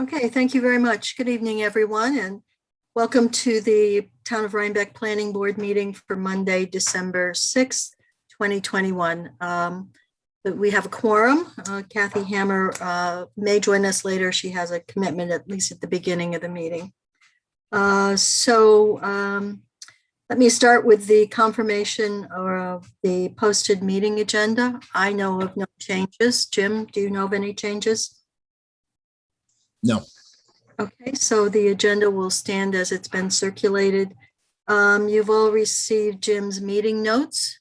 Okay, thank you very much. Good evening, everyone, and welcome to the Town of Rhinebeck Planning Board meeting for Monday, December 6th, 2021. We have a quorum. Kathy Hammer may join us later. She has a commitment, at least at the beginning of the meeting. Let me start with the confirmation of the posted meeting agenda. I know of no changes. Jim, do you know of any changes? No. Okay, so the agenda will stand as it's been circulated. You've all received Jim's meeting notes.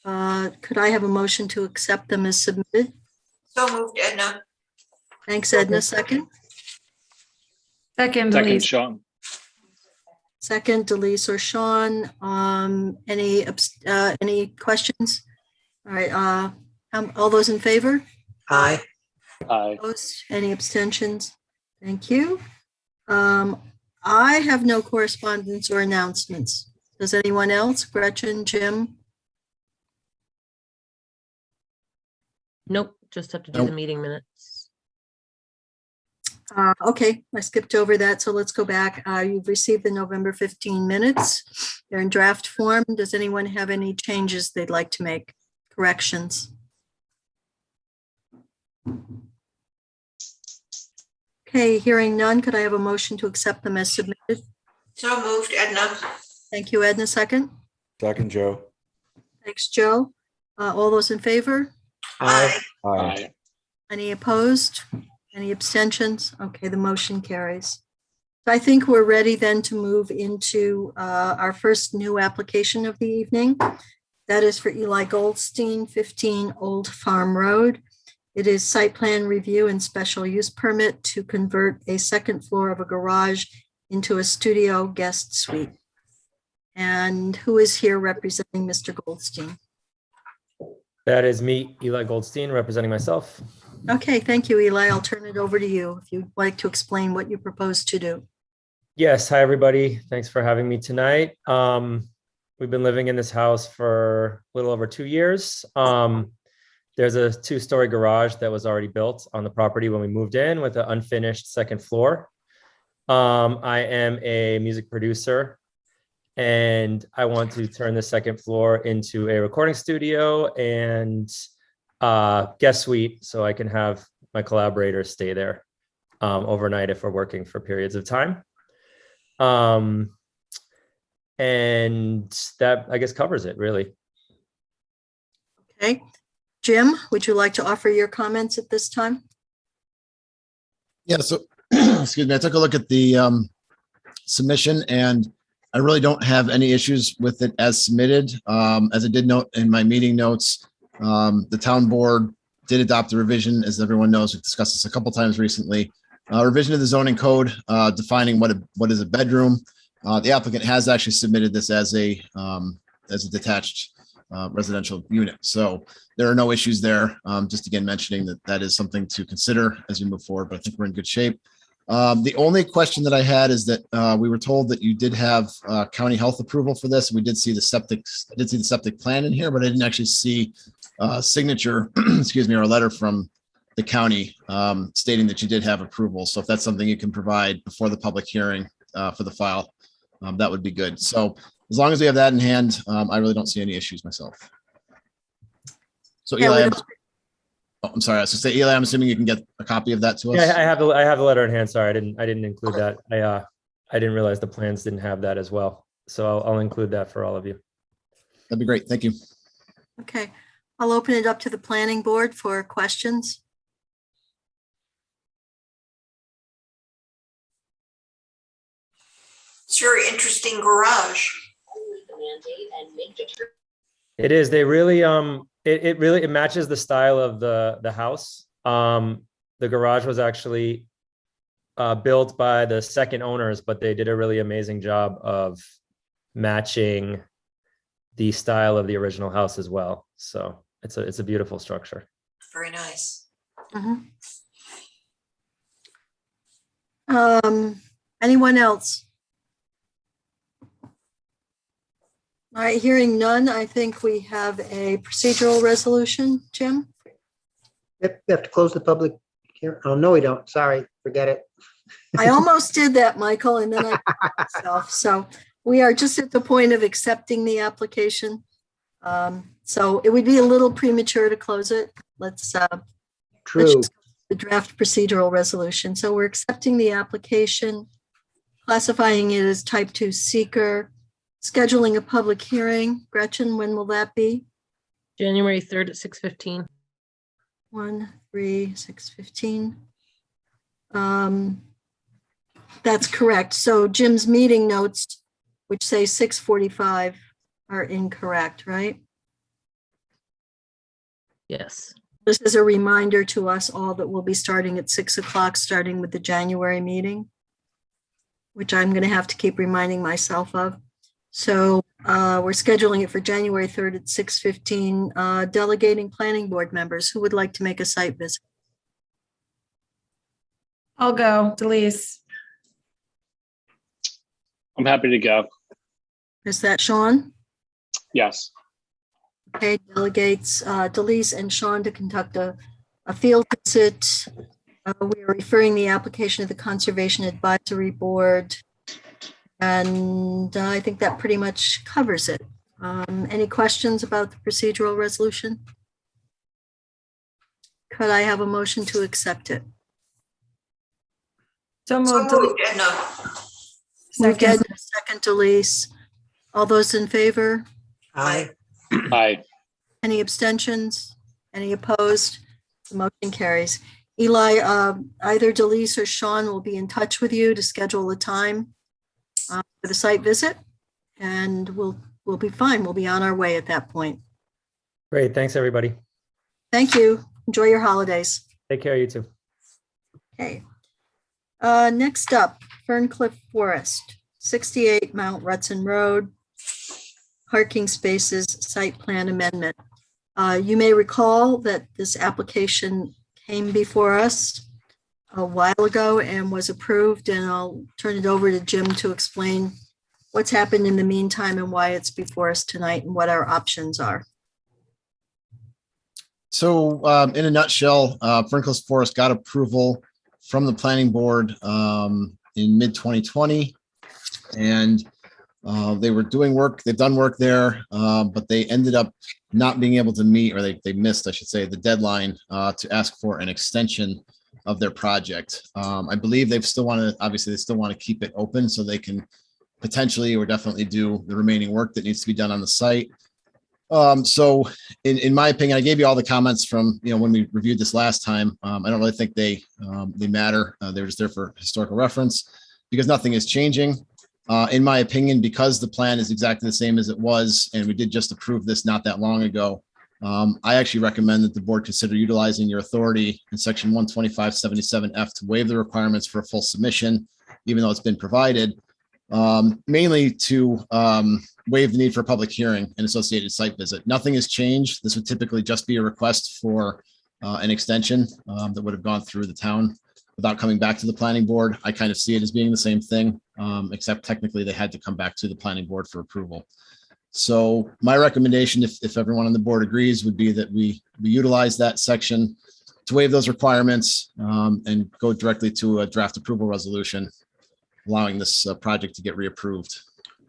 Could I have a motion to accept them as submitted? So moved, Edna. Thanks, Edna. Second. Second, Sean. Second, Delise or Sean. Any questions? All right. All those in favor? Aye. Aye. Opposed? Any abstentions? Thank you. I have no correspondence or announcements. Does anyone else? Gretchen, Jim? nope, just have to do the meeting minutes. Okay, I skipped over that, so let's go back. You've received the November 15 minutes. They're in draft form. Does anyone have any changes they'd like to make? Corrections? Okay, hearing none, could I have a motion to accept them as submitted? So moved, Edna. Thank you, Edna. Second. Second, Joe. Thanks, Joe. All those in favor? Aye. Aye. Any opposed? Any abstentions? Okay, the motion carries. So I think we're ready then to move into our first new application of the evening. That is for Eli Goldstein, 15 Old Farm Road. It is site plan review and special use permit to convert a second floor of a garage into a studio guest suite. And who is here representing Mr. Goldstein? That is me, Eli Goldstein, representing myself. Okay, thank you, Eli. I'll turn it over to you if you'd like to explain what you propose to do. Yes, hi, everybody. Thanks for having me tonight. We've been living in this house for a little over 2 years. There's a 2-story garage that was already built on the property when we moved in with an unfinished second floor. I am a music producer and I want to turn the second floor into a recording studio and guest suite so I can have my collaborators stay there overnight if we're working for periods of time. And that, I guess, covers it really. Okay. Jim, would you like to offer your comments at this time? Yeah, so excuse me, I took a look at the submission and I really don't have any issues with it as submitted. As I did note in my meeting notes, the town board did adopt a revision. As everyone knows, we've discussed this a couple times recently. Revision of the zoning code defining what is a bedroom. The applicant has actually submitted this as a detached residential unit. So there are no issues there. Just again, mentioning that that is something to consider as we move forward, but I think we're in good shape. The only question that I had is that we were told that you did have county health approval for this. We did see the septic, I did see the septic plan in here, but I didn't actually see a signature, excuse me, or a letter from the county stating that you did have approval. So if that's something you can provide before the public hearing for the file, that would be good. So as long as we have that in hand, I really don't see any issues myself. So Yeah, Eli, I'm sorry. I was to say, Eli, I'm assuming you can get a copy of that to us. Yeah, I have the letter in hand. Sorry, I didn't include that. I didn't realize the plans didn't have that as well. So I'll include that for all of you. That'd be great. Thank you. Okay, I'll open it up to the planning board for questions. It's a very interesting garage. It is. They really it matches the style of the house. The garage was actually built by the second owners, but they did a really amazing job of matching the style of the original house as well. So it's a beautiful structure. Very nice. Anyone else? All right, hearing none, I think we have a procedural resolution. Jim? Yep, we have to close the public hearing. Oh, no, we don't. Sorry, forget it. I almost did that, Michael, and then I myself. So we are just at the point of accepting the application. So it would be a little premature to close it. Let's True. just go to the draft procedural resolution. So we're accepting the application, classifying it as type 2 seeker, scheduling a public hearing. Gretchen, when will that be? January 3rd at 6:15. 6:15. That's correct. So Jim's meeting notes, which say 6:45, are incorrect, right? Yes. This is a reminder to us all that we'll be starting at 6 o'clock, starting with the January meeting, which I'm going to have to keep reminding myself of. So we're scheduling it for January 3rd at 6:15. Delegating planning board members. Who would like to make a site visit? I'll go, Delise. I'm happy to go. Is that Sean? Yes. Okay, delegates Delise and Sean to conduct a field visit. We are referring the application to the Conservation Advisory Board. And I think that pretty much covers it. Any questions about the procedural resolution? Could I have a motion to accept it? So So moved. moved, Edna. Moved Second. Edna, second Delise. All those in favor? Aye. Aye. Any abstentions? Any opposed? The motion carries. Eli, either Delise or Sean will be in touch with you to schedule a time for the site visit, and we'll be fine. We'll be on our way at that point. Great. Thanks, everybody. Thank you. Enjoy your holidays. Take care, you too. Okay. Next up, Ferncliff Forest, 68 Mount Ruxin Road, parking spaces, site plan amendment. You may recall that this application came before us a while ago and was approved, and I'll turn it over to Jim to explain what's happened in the meantime and why it's before us tonight and what our options are. So in a nutshell, Ferncliff Forest got approval from the planning board in mid 2020. And they were doing work, they've done work there, but they ended up not being able to meet, or they missed, I should say, the deadline to ask for an extension of their project. I believe they still want to, obviously they still want to keep it open so they can potentially or definitely do the remaining work that needs to be done on the site. So in my opinion, I gave you all the comments from, when we reviewed this last time. I don't really think they matter. They're just there for historical reference because nothing is changing. In my opinion, because the plan is exactly the same as it was, and we did just approve this not that long ago, I actually recommend that the board consider utilizing your authority in section 125.77F to waive the requirements for a full submission, even though it's been provided, mainly to waive the need for a public hearing and associated site visit. Nothing has changed. This would typically just be a request for an extension that would have gone through the town without coming back to the planning board. I kind of see it as being the same thing, except technically they had to come back to the planning board for approval. So my recommendation, if everyone on the board agrees, would be that we utilize that section to waive those requirements and go directly to a draft approval resolution, allowing this project to get reapproved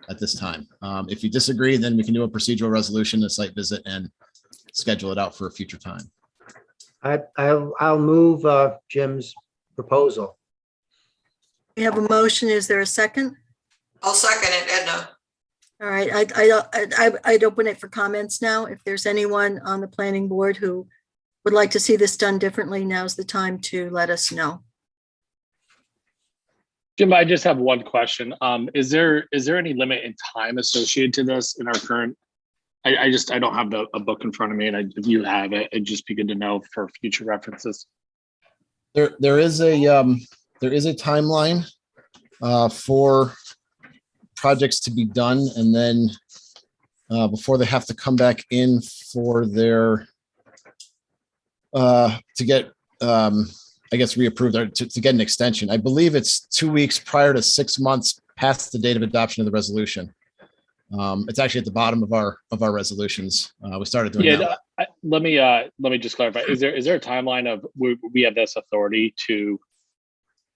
at this time. If you disagree, then we can do a procedural resolution, a site visit, and schedule it out for a future time. I'll move Jim's proposal. We have a motion. Is there a second? I'll second it, Edna. All right, I'd open it for comments now. If there's anyone on the planning board who would like to see this done differently, now's the time to let us know. Jim, I just have one question. Is there any limit in time associated to this in our current? I don't have a book in front of me, and if you have it, it'd just be good to know for future references. There is a timeline for projects to be done, and then before they have to come back in for their to get I guess reapproved or to get an extension. I believe it's 2 weeks prior to 6 months past the date of adoption of the resolution. It's actually at the bottom of our resolutions. We started doing that. Let me just clarify. Is there a timeline of we have this authority to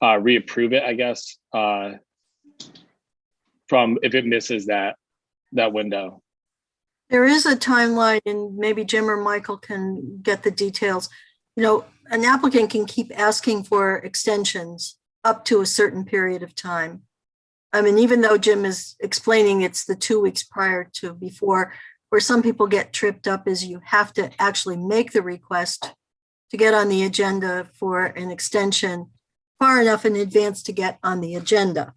reapprove it, I guess, from if it misses that window. There is a timeline, and maybe Jim or Michael can get the details. You know, an applicant can keep asking for extensions up to a certain period of time. I mean, even though Jim is explaining it's the 2 weeks prior to before, where some people get tripped up is you have to actually make the request to get on the agenda for an extension far enough in advance to get on the agenda.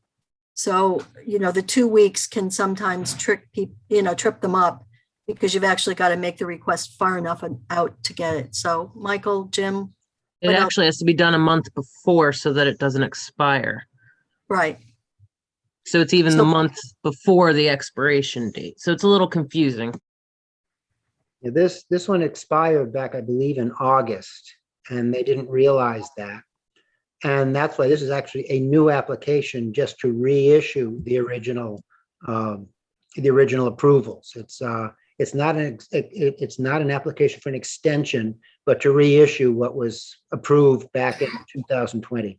So, you know, the 2 weeks can sometimes trick people, you know, trip them up because you've actually got to make the request far enough out to get it. So Michael, Jim. It what else? actually has to be done a month before so that it doesn't expire. Right. So it's even So- the month before the expiration date. So it's a little confusing. Yeah, this one expired back, I believe, in August, and they didn't realize that. And that's why this is actually a new application just to reissue the original approvals. It's not an application for an extension, but to reissue what was approved back in 2020.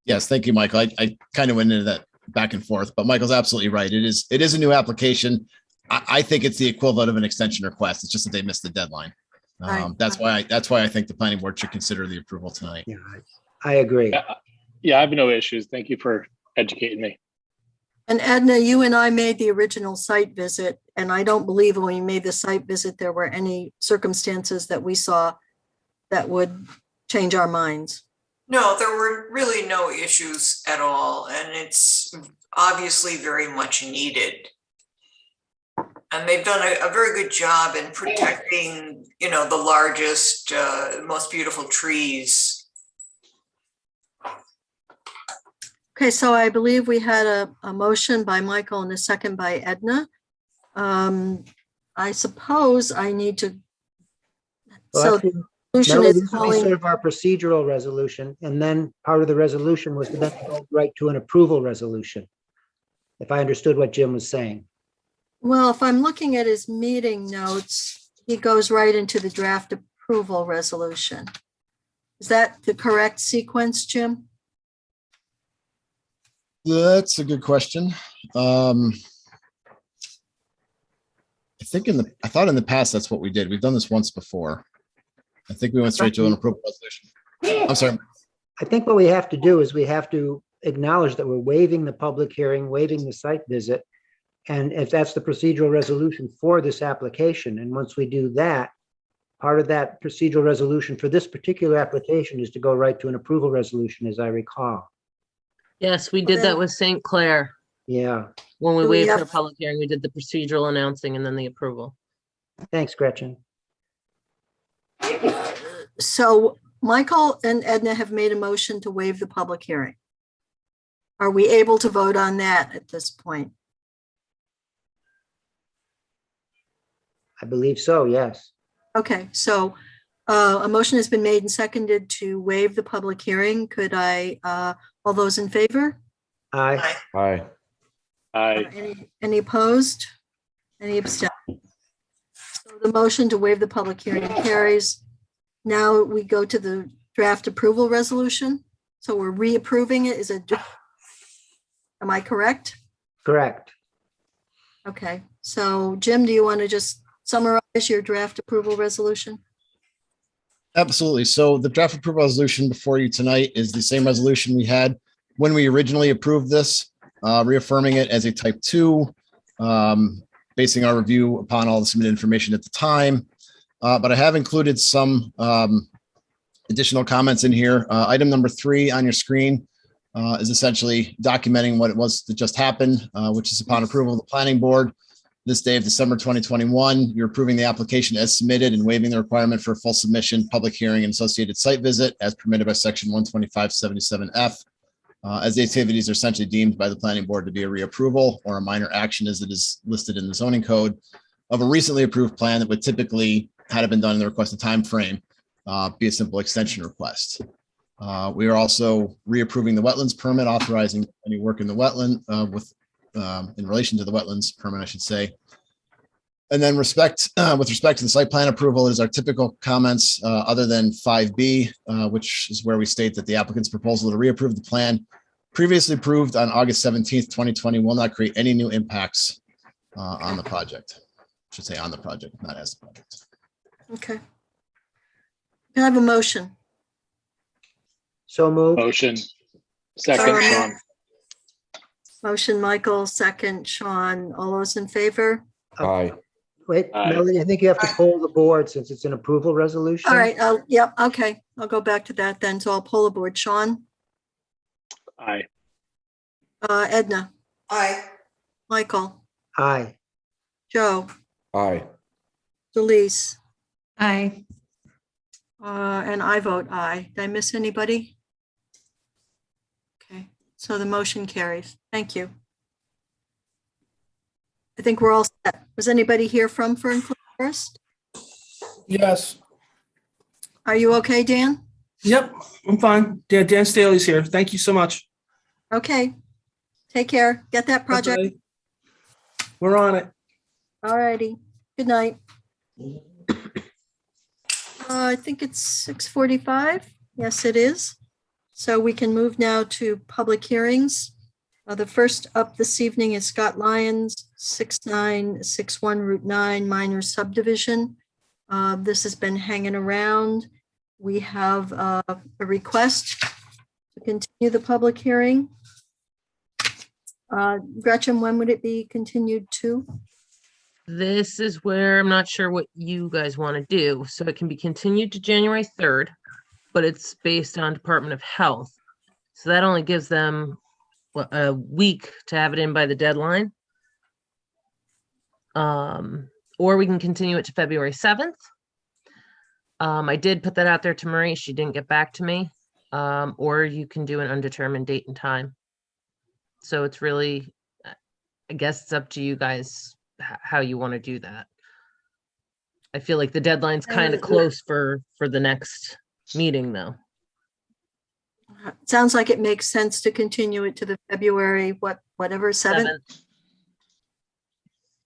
Yes, thank you, Michael. I kind of went into that back and forth, but Michael's absolutely right. It is a new application. I think it's the equivalent of an extension request. It's just that they missed the deadline. Right. That's why I think the planning board should consider the approval tonight. Yeah, I agree. Yeah, I have no issues. Thank you for educating me. And Edna, you and I made the original site visit, and I don't believe when we made the site visit, there were any circumstances that we saw that would change our minds. No, there were really no issues at all, and it's obviously very much needed. And they've done a very good job in protecting, you know, the largest, most beautiful trees. Okay, so I believe we had a motion by Michael and a second by Edna. I suppose I need to. Well, So actually, the solution Melody, is this would be calling. sort of our procedural resolution, and then part of the resolution was to then go right to an approval resolution, if I understood what Jim was saying. Well, if I'm looking at his meeting notes, he goes right into the draft approval resolution. Is that the correct sequence, Jim? That's a good question. I thought in the past that's what we did. We've done this once before. I think we went straight to an approval resolution. I'm sorry. I think what we have to do is we have to acknowledge that we're waiving the public hearing, waiving the site visit. And if that's the procedural resolution for this application, and once we do that, part of that procedural resolution for this particular application is to go right to an approval resolution, as I recall. Yes, we did that with St. Clair. Yeah, When we Do we waived have- the public hearing, we did the procedural announcing and then the approval. thanks, Gretchen. So Michael and Edna have made a motion to waive the public hearing. Are we able to vote on that at this point? I believe so, yes. Okay, so a motion has been made and seconded to waive the public hearing. Could I, all those in favor? Aye. Aye. Any opposed? Any abstentions? So the motion to waive the public hearing carries. Now we go to the draft approval resolution. So we're reapproving it. Am I correct? Correct. Okay, so Jim, do you want to just summarize your draft approval resolution? Absolutely. So the draft approval resolution before you tonight is the same resolution we had when we originally approved this, reaffirming it as a type 2, basing our review upon all the submitted information at the time. But I have included some additional comments in here. Item number 3 on your screen is essentially documenting what it was that just happened, which is upon approval of the planning board. This day of December 2021, you're approving the application as submitted and waiving the requirement for a full submission, public hearing, and associated site visit as permitted by section 12577F. As the activities are essentially deemed by the planning board to be a reapproval or a minor action as it is listed in the zoning code of a recently approved plan that would typically, had it been done in the requested time frame, be a simple extension request. We are also reapproving the wetlands permit, authorizing any work in the wetland in relation to the wetlands permit, I should say. And then with respect to the site plan approval, is our typical comments, other than 5B, which is where we state that the applicant's proposal to reapprove the plan previously approved on August 17th, 2020 will not create any new impacts on the project. I should say on the project, not as the project. Okay. Can I have a motion? So moved. Motion. Second, Sean. Motion, Michael, second, Sean. All those in favor? Aye. Wait, Aye. Melanie, I think you have to poll the board since it's an approval resolution. All right, yep, okay. I'll go back to that then. So I'll pull the board. Sean, Aye. Edna, Aye. Michael, Aye. Joe, Aye. Delise, Aye. and I vote aye. Did I miss anybody? Okay, so the motion carries. Thank you. I think we're all set. Was anybody here from Ferncliff first? Yes. Are you okay, Dan? Yep, I'm fine. Dan Staley's here. Thank you so much. Okay. Take care. Get that project. Okay. We're on it. All righty. Good night. I think it's 6:45. Yes, it is. So we can move now to public hearings. The first up this evening is Scott Lyons, 6961 Route 9 minor subdivision. This has been hanging around. We have a request to continue the public hearing. Gretchen, when would it be continued to? This is where I'm not sure what you guys want to do. So it can be continued to January 3rd, but it's based on Department of Health. So that only gives them a week to have it in by the deadline. Or we can continue it to February 7th. I did put that out there to Marie. She didn't get back to me. Or you can do an undetermined date and time. So it's really, I guess it's up to you guys how you want to do that. I feel like the deadline's kind of close for the next meeting though. It sounds like it makes sense to continue it to the February, whatever, 7th.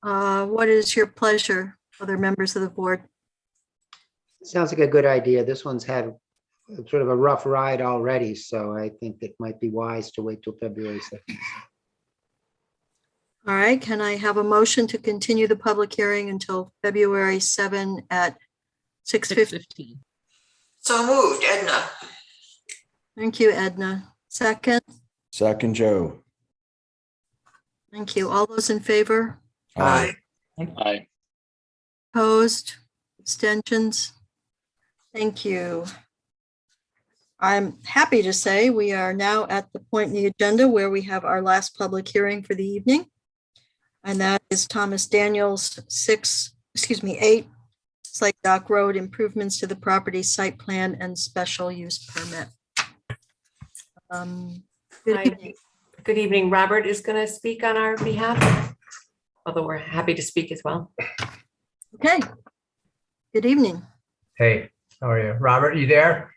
What is your pleasure, other members of the board? Sounds like a good idea. This one's had sort of a rough ride already, so I think it might be wise to wait till February 2nd. All right, can I have a motion to continue the public hearing until February 7 at 6:50? 6:15. So moved, Edna. Thank you, Edna. Second, Second, Joe. thank you. All those in favor? Aye. Aye. Opposed? Abstentions? Thank you. I'm happy to say we are now at the point in the agenda where we have our last public hearing for the evening. And that is Thomas Daniels 8 Slate Dock Road improvements to the property site plan and special use permit. Good Hi. evening. Good evening. Robert is going to speak on our behalf, although we're happy to speak as well. Okay. Good evening. Hey, how are you? Robert, you there?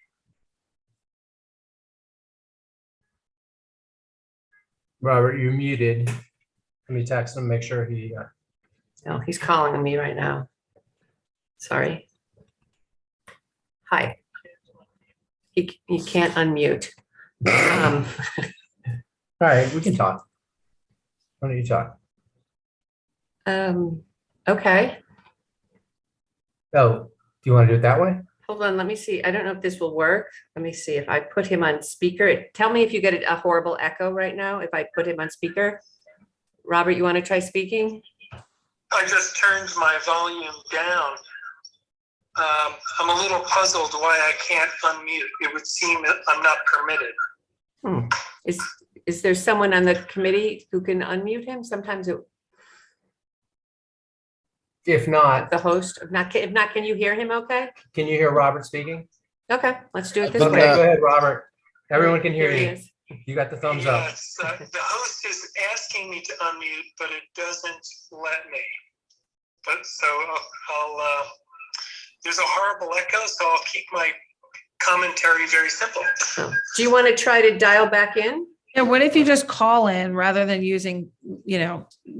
Robert, you're muted. Let me text him, make sure he, No, he's calling me right now. Sorry. Hi. He can't unmute. all right, we can talk. Why don't you talk? Okay. Oh, do you want to do it that way? Hold on, let me see. I don't know if this will work. Let me see if I put him on speaker. Tell me if you get a horrible echo right now, if I put him on speaker. Robert, you want to try speaking? I just turned my volume down. I'm a little puzzled why I can't unmute. It would seem that I'm not permitted. Is there someone on the committee who can unmute him? Sometimes it, If not, the host, if not, can you hear him okay? can you hear Robert speaking? Okay, let's do it this Okay, way. Go ahead, Robert. Everyone can hear Here he you. is. You got the thumbs up. Yes, the host is asking me to unmute, but it doesn't let me. But so I'll there's a horrible echo, so I'll keep my commentary very simple. Oh. Do you want to try to dial back in? Yeah, what if you just call in rather than using,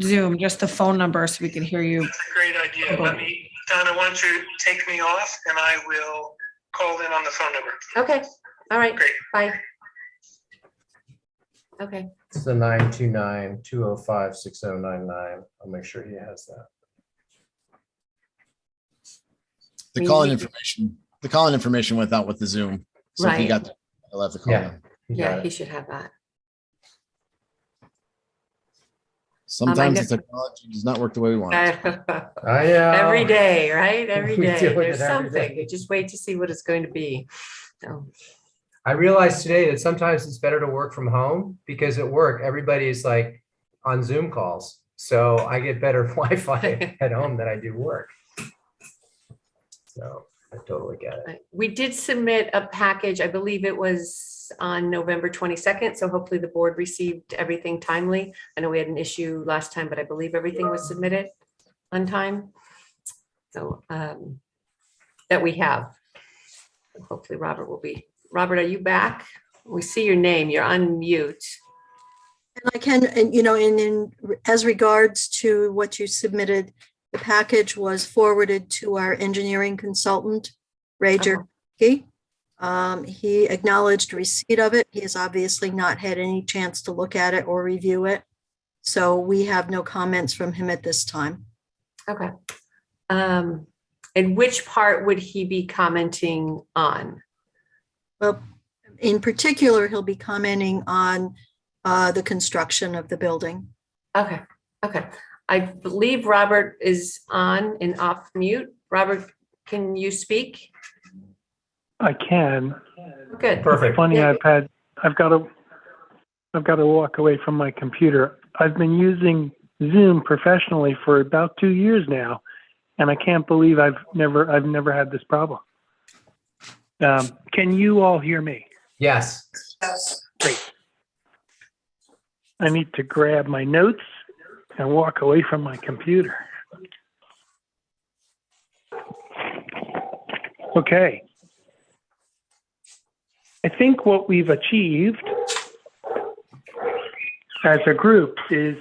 Zoom, just the phone number so we can hear you? That's a great idea. Donna, why don't you take me off and I will call in on the phone number. Okay, all right, Great. bye. Okay, It's the 929-205-6099. I'll make sure he has that. The call-in information went out with the Zoom. So if he Right. got, he'll have the call in. yeah, he should have that. Sometimes guess- the technology does not work the way we want it. Every day, right? Every We day, deal with there's it every something. day. You just wait to see what it's going to be. So, I realized today that sometimes it's better to work from home because at work, everybody's like on Zoom calls. So I get better Wi-Fi at home than I do work. So I totally get it. right. We did submit a package, I believe it was on November 22nd, so hopefully the board received everything timely. I know we had an issue last time, but I believe everything was submitted on time. So that we have. Hopefully Robert will be. Robert, are you back? We see your name, you're on mute. And I can, and in as regards to what you submitted, the package was forwarded to our engineering consultant, Ray Jerky. He acknowledged receipt of it. He has obviously not had any chance to look at it or review it. So we have no comments from him at this time. Okay. And which part would he be commenting on? Well, in particular, he'll be commenting on the construction of the building. Okay, okay. I believe Robert is on and off mute. Robert, can you speak? I can. Good. Perfect. Funny, Yeah. I've got to walk away from my computer. I've been using Zoom professionally for about 2 years now, and I can't believe I've never had this problem. Can you all hear me? Yes. Great. I need to grab my notes and walk away from my computer. Okay. I think what we've achieved as a group is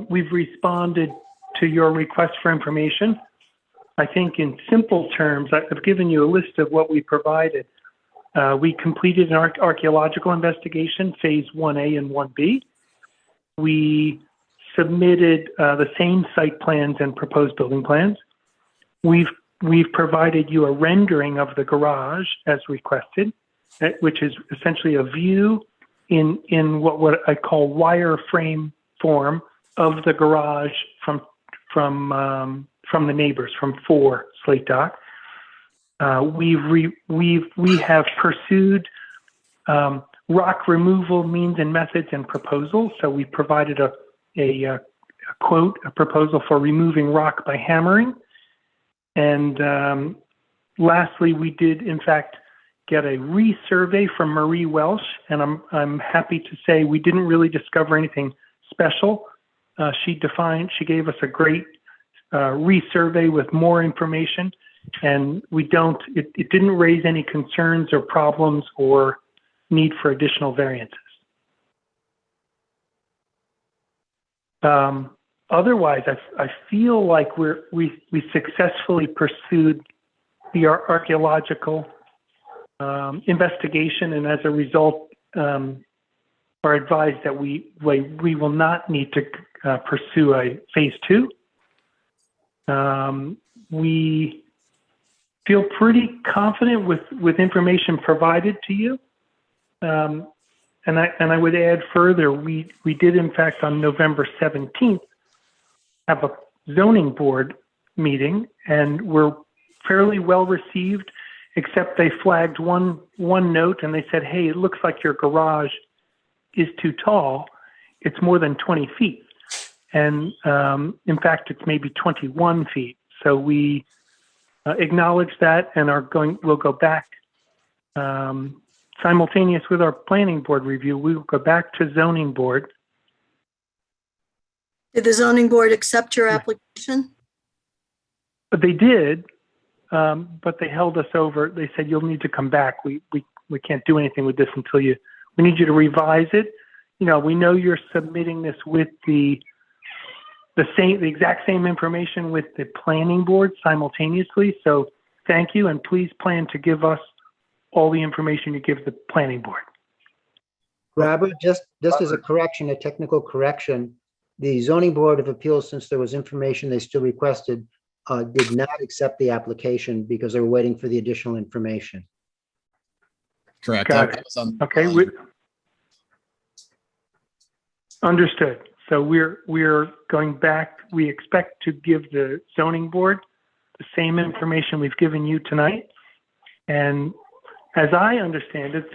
we've responded to your request for information. I think in simple terms, I've given you a list of what we provided. We completed an archaeological investigation, phase 1A and 1B. We submitted the same site plans and proposed building plans. We've provided you a rendering of the garage as requested, which is essentially a view in what I call wireframe form of the garage from the neighbors, from 4 Slate Dock. We have pursued rock removal means and methods and proposals. So we provided a proposal for removing rock by hammering. And lastly, we did in fact get a resurvey from Marie Welsh, and I'm happy to say we didn't really discover anything special. She gave us a great resurvey with more information, and it didn't raise any concerns or problems or need for additional variances. Otherwise, I feel like we successfully pursued the archaeological investigation, and as a result, are advised that we will not need to pursue a phase 2. We feel pretty confident with information provided to you. And I would add further, we did in fact on November 17th have a zoning board meeting, and we're fairly well received, except they flagged one note and they said, hey, it looks like your garage is too tall. It's more than 20 feet. And in fact, it's maybe 21 feet. So we acknowledge that and we'll go back simultaneous with our planning board review. We will go back to zoning board. Did the zoning board accept your application? But they did, but they held us over. They said, you'll need to come back. We can't do anything with this until we need you to revise it we know you're submitting this with the exact same information with the planning board simultaneously. So thank you, and please plan to give us all the information you give the planning board. Robert, just as a correction, a technical correction, the zoning board of appeals, since there was information they still requested, did not accept the application because they were waiting for the additional information. Correct. Got That it. was on- Okay. Understood. So we're going back. We expect to give the zoning board the same information we've given you tonight. And as I understand it,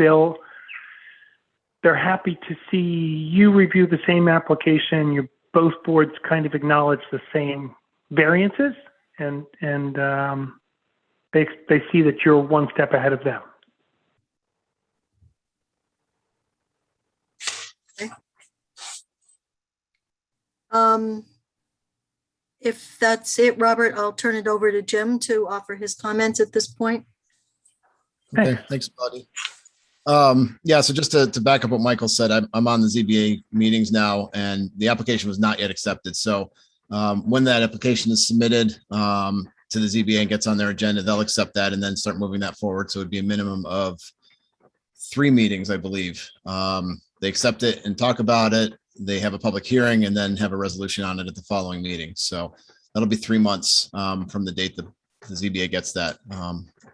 they're happy to see you review the same application. Both boards kind of acknowledge the same variances, and they see that you're one step ahead of them. If that's it, Robert, I'll turn it over to Jim to offer his comments at this point. Okay, thanks, buddy. Yeah, so just to back up what Michael said, I'm on the ZBA meetings now, and the application was not yet accepted. So when that application is submitted to the ZBA and gets on their agenda, they'll accept that and then start moving that forward. So it'd be a minimum of 3 meetings, I believe. They accept it and talk about it. They have a public hearing and then have a resolution on it at the following meeting. So that'll be 3 months from the date the ZBA gets that,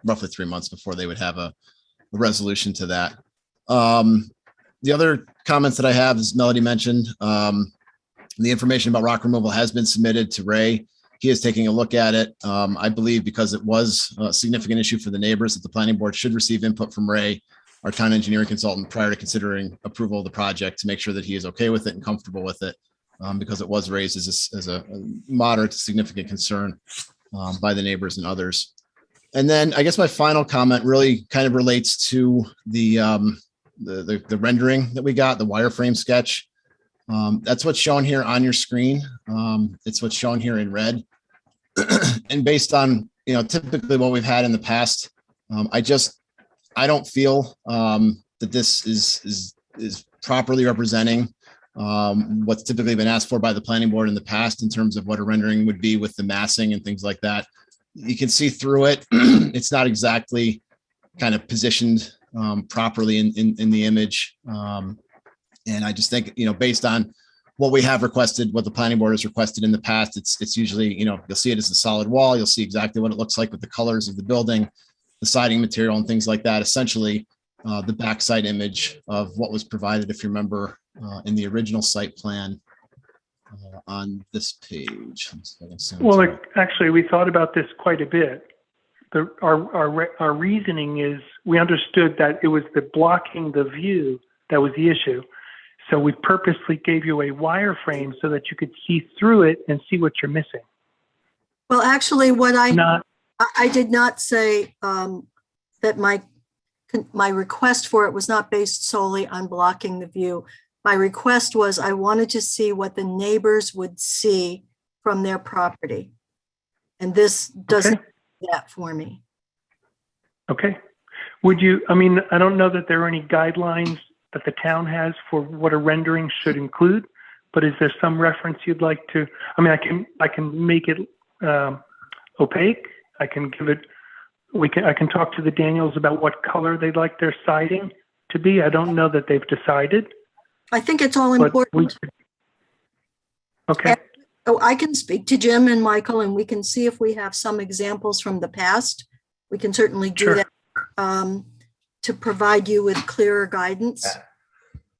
roughly 3 months before they would have a resolution to that. The other comments that I have, as Melody mentioned, the information about rock removal has been submitted to Ray. He is taking a look at it. I believe because it was a significant issue for the neighbors, that the planning board should receive input from Ray, our town engineering consultant, prior to considering approval of the project, to make sure that he is okay with it and comfortable with it, because it was raised as a moderate to significant concern by the neighbors and others. And then I guess my final comment really kind of relates to the rendering that we got, the wireframe sketch. That's what's shown here on your screen. It's what's shown here in red. And based on, typically what we've had in the past, I don't feel that this is properly representing what's typically been asked for by the planning board in the past in terms of what a rendering would be with the massing and things like that. You can see through it. It's not exactly kind of positioned properly in the image. And I just think, based on what we have requested, what the planning board has requested in the past, it's usually, you'll see it as a solid wall. You'll see exactly what it looks like with the colors of the building, the siding material and things like that. Essentially, the backside image of what was provided, if you remember, in the original site plan on this page. Well, actually, we thought about this quite a bit. Our reasoning is we understood that it was the blocking the view that was the issue. So we purposely gave you a wireframe so that you could see through it and see what you're missing. Well, actually, I did not say that my request for it was not based solely on blocking the view. My request was I wanted to see what the neighbors would see from their property. And this doesn't do that for me. Okay. I don't know that there are any guidelines that the town has for what a rendering should include, but is there some reference you'd like to, I can make it opaque. I can talk to the Daniels about what color they'd like their siding to be. I don't know that they've decided. I think it's all important. Okay. I can speak to Jim and Michael, and we can see if we have some examples from the past. We can certainly do that to provide you with clearer guidance.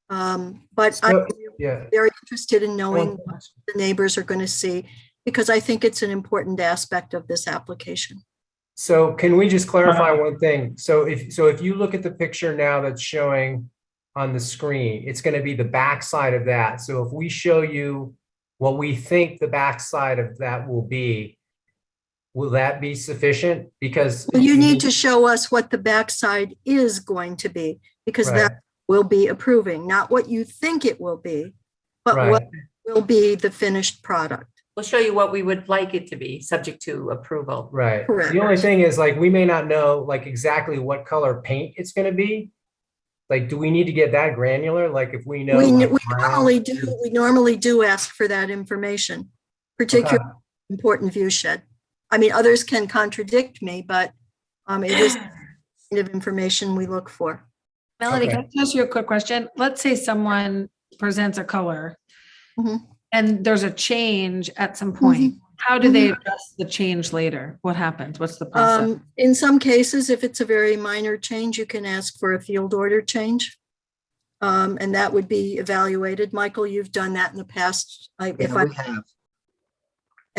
But I'm very interested in knowing what the neighbors are going to see, because I think it's an important aspect of this application. So can we just clarify one thing? So if you look at the picture now that's showing on the screen, it's going to be the back side of that. So if we show you what we think the back side of that will be, will that be sufficient? Because you need to show us what the backside is going to be, because that will be approving, not what you think it will be, but what will be the finished product. We'll show you what we would like it to be, subject to approval. Right. Correct. The only thing is, we may not know exactly what color paint it's going to be, Like, do we need to get that granular? Like if we know. We like, normally do ask for that information, particularly important view shed. I mean, others can contradict me, but it is the kind of information we look for. Melody, can I ask you a quick question? Let's say someone presents a color and there's a change at some point. How do they address the change later? What happens? What's the process? In some cases, if it's a very minor change, you can ask for a field order change. And that would be evaluated. Michael, you've done that in the past. We have.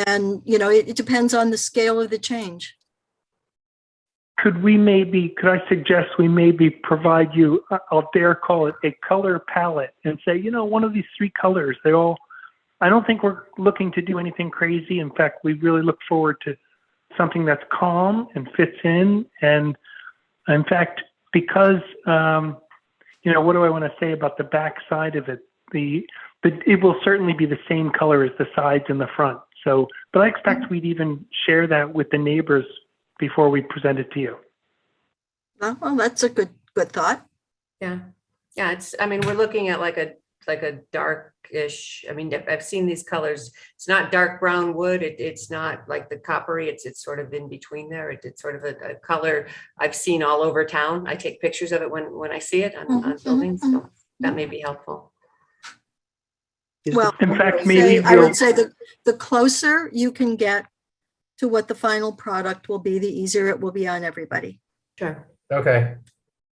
And, you know, it depends on the scale of the change. Could I suggest we maybe provide you, I'll dare call it a color palette and say, you know, one of these three colors, I don't think we're looking to do anything crazy. In fact, we really look forward to something that's calm and fits in. And in fact, because, you know, what do I want to say about the back side of it? It will certainly be the same color as the sides and the front. So, but I expect we'd even share that with the neighbors before we present it to you. Well, that's a good thought. Yeah. Yeah. I mean, we're looking at like a darkish, I mean, I've seen these colors. It's not dark brown wood. It's not like the coppery. It's sort of in between there. It's sort of a color I've seen all over town. I take pictures of it when I see it on buildings. So that may be helpful. Well, in fact, I would say the closer you can get to what the final product will be, the easier it will be on everybody. Sure. Okay.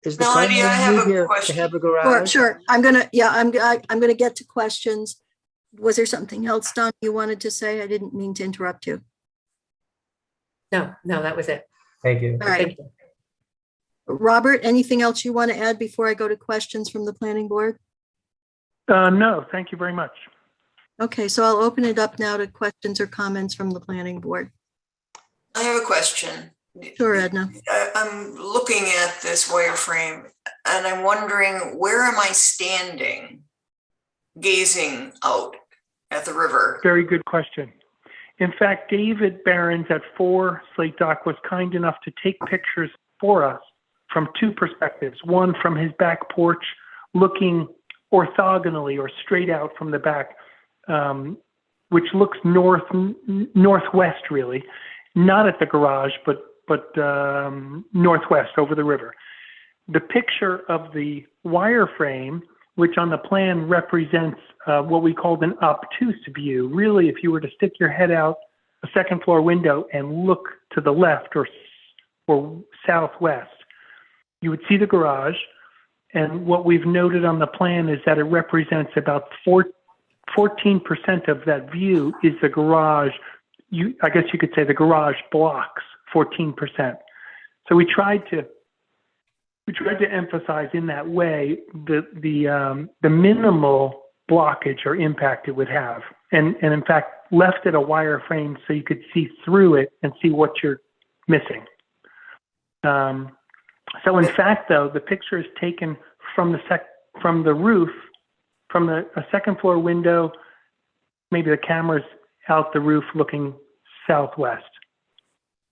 Is the Melody, plan I have a here question. to have a garage? Sure. I'm gonna get to questions. Was there something else, Don, you wanted to say? I didn't mean to interrupt you. No, that was it. Thank you. All right. Thank you. Robert, anything else you want to add before I go to questions from the planning board? No, thank you very much. Okay, so I'll open it up now to questions or comments from the planning board. I have a question. Sure, Edna. I'm looking at this wireframe and I'm wondering, where am I standing, gazing out at the river? Very good question. In fact, David Behrens at 4 Slate Dock was kind enough to take pictures for us from two perspectives. One from his back porch, looking orthogonally or straight out from the back, which looks northwest really, not at the garage, but northwest over the river. The picture of the wireframe, which on the plan represents what we called an obtuse view. Really, if you were to stick your head out a second floor window and look to the left or southwest, you would see the garage. And what we've noted on the plan is that it represents about 14% of that view is the garage. I guess you could say the garage blocks 14%. So we tried to emphasize in that way the minimal blockage or impact it would have, and in fact left it a wireframe so you could see through it and see what you're missing. So in fact, though, the picture is taken from the roof, from a second floor window. Maybe the camera's out the roof looking southwest.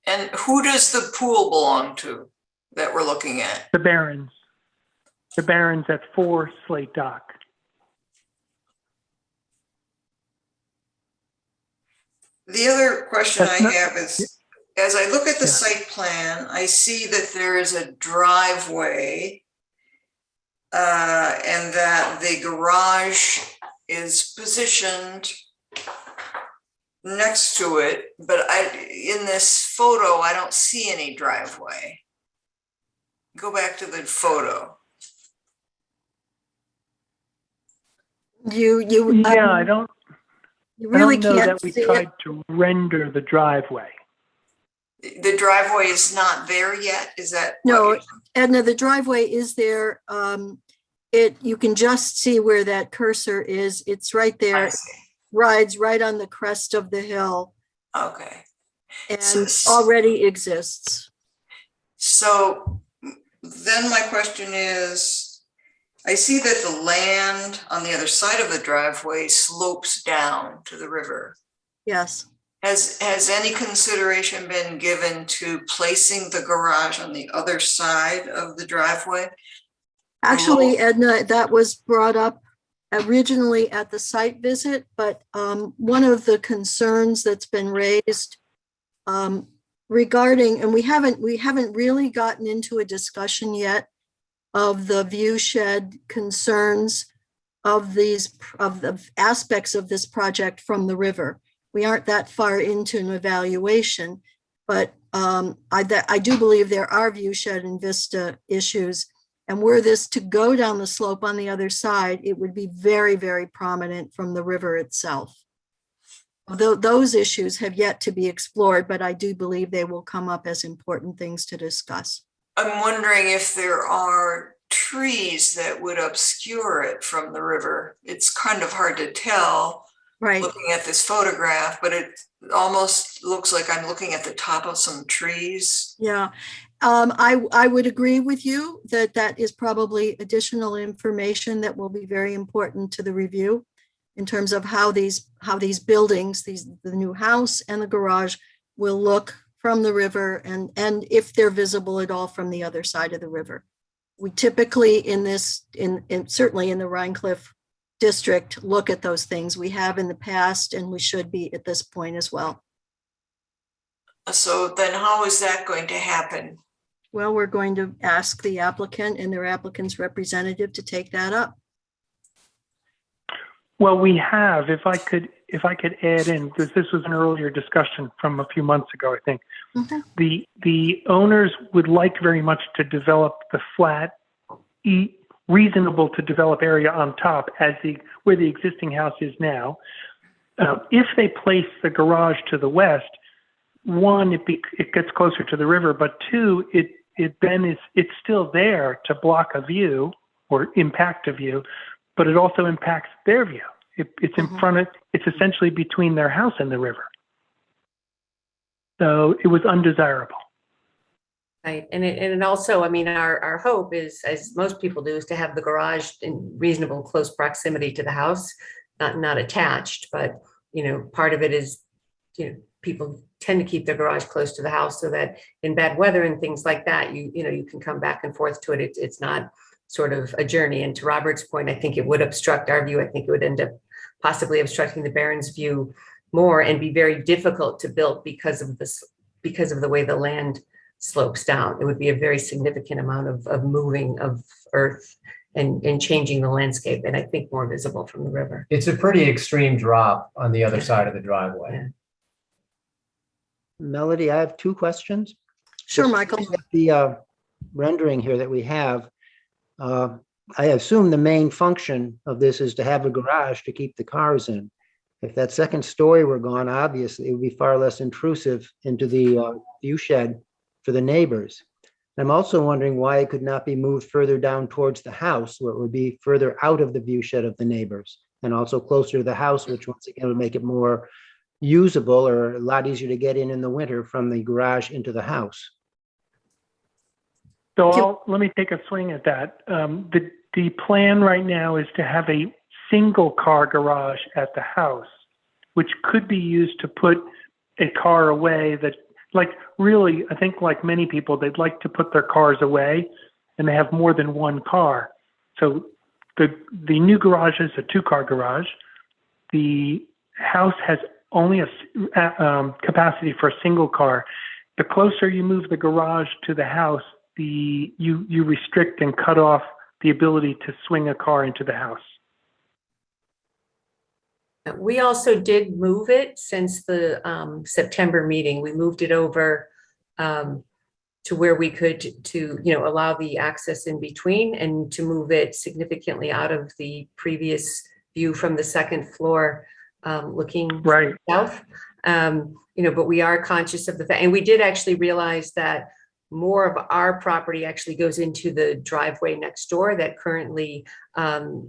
And who does the pool belong to that we're looking at? The Behrens. The Behrens at 4 Slate Dock. The other question I have is, as I look at the site plan, I see that there is a driveway and that the garage is positioned next to it, but in this photo, I don't see any driveway. Go back to the photo. I don't. You really know can't that we see tried it. to render the driveway. The driveway is not there yet? Is that? No, Edna, the driveway is there. You can just see where that cursor is. It's right there. Rides right on the crest of the hill. Okay. And already exists. So then my question is, I see that the land on the other side of the driveway slopes down to the river. Yes. Has any consideration been given to placing the garage on the other side of the driveway? Actually, Edna, that was brought up originally at the site visit, but one of the concerns that's been raised regarding, and we haven't really gotten into a discussion yet of the view shed concerns of the aspects of this project from the river. We aren't that far into an evaluation, but I do believe there are view shed and vista issues. And were this to go down the slope on the other side, it would be very, very prominent from the river itself. Although those issues have yet to be explored, but I do believe they will come up as important things to discuss. I'm wondering if there are trees that would obscure it from the river. It's kind of hard to tell looking at this photograph, but it almost looks like I'm looking at the top of some trees. Yeah, I would agree with you that that is probably additional information that will be very important to the review in terms of how these buildings, the new house and the garage will look from the river, and if they're visible at all from the other side of the river. We typically certainly in the Rhinebeck district, look at those things. We have in the past, and we should be at this point as well. So then how is that going to happen? Well, we're going to ask the applicant and their applicant's representative to take that up. Well, we have, if I could add in, because this was an earlier discussion from a few months ago, I think. Mm-hmm. The owners would like very much to develop the flat, reasonable to develop area on top where the existing house is now. If they place the garage to the west, one, it gets closer to the river, but two, it's still there to block a view or impact a view, but it also impacts their view. It's in front of, it's essentially between their house and the river. So it was undesirable. Right, and it also, I mean, our hope is, as most people do, is to have the garage in reasonable close proximity to the house, not attached, but, part of it is, people tend to keep their garage close to the house so that in bad weather and things like that, you can come back and forth to it. It's not sort of a journey. And to Robert's point, I think it would obstruct our view. I think it would end up possibly obstructing the Barron's view more and be very difficult to build because of the way the land slopes down. It would be a very significant amount of moving of earth and changing the landscape, and I think more visible from the river. It's a pretty extreme drop on the other side of the driveway. Yeah. Melody, I have two questions. Sure, Michael. The rendering here that we have, I assume the main function of this is to have a garage to keep the cars in. If that second story were gone, obviously it would be far less intrusive into the view shed for the neighbors. I'm also wondering why it could not be moved further down towards the house, where it would be further out of the view shed of the neighbors, and also closer to the house, which once again would make it more usable or a lot easier to get in the winter from the garage into the house. So let me take a swing at that. The plan right now is to have a single car garage at the house, which could be used to put a car away that, like, really, I think like many people, they'd like to put their cars away and they have more than one car. So the new garage is a 2-car garage. The house has only a capacity for a single car. The closer you move the garage to the house, you restrict and cut off the ability to swing a car into the house. We also did move it since the September meeting. We moved it over to where we could allow the access in between, and to move it significantly out of the previous view from the second floor looking south. But we are conscious of the fact, and we did actually realize that more of our property actually goes into the driveway next door that currently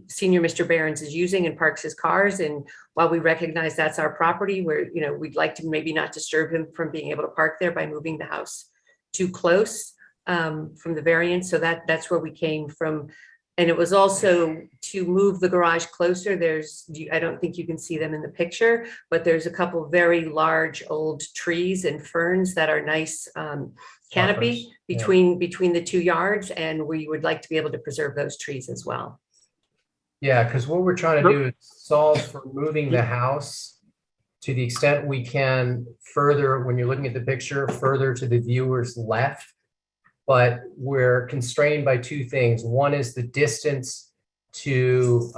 Senior Mr. Behrens is using and parks his cars. And while we recognize that's our property, where we'd like to maybe not disturb him from being able to park there by moving the house too close from the variance. So that's where we came from And it was also to move the garage closer. I don't think you can see them in the picture, but there's a couple very large old trees and ferns that are nice canopy between the 2 yards. And we would like to be able to preserve those trees as well. Yeah, because what we're trying to do is solve for moving the house to the extent we can further, when you're looking at the picture, further to the viewer's left. But we're constrained by two things. One is the distance to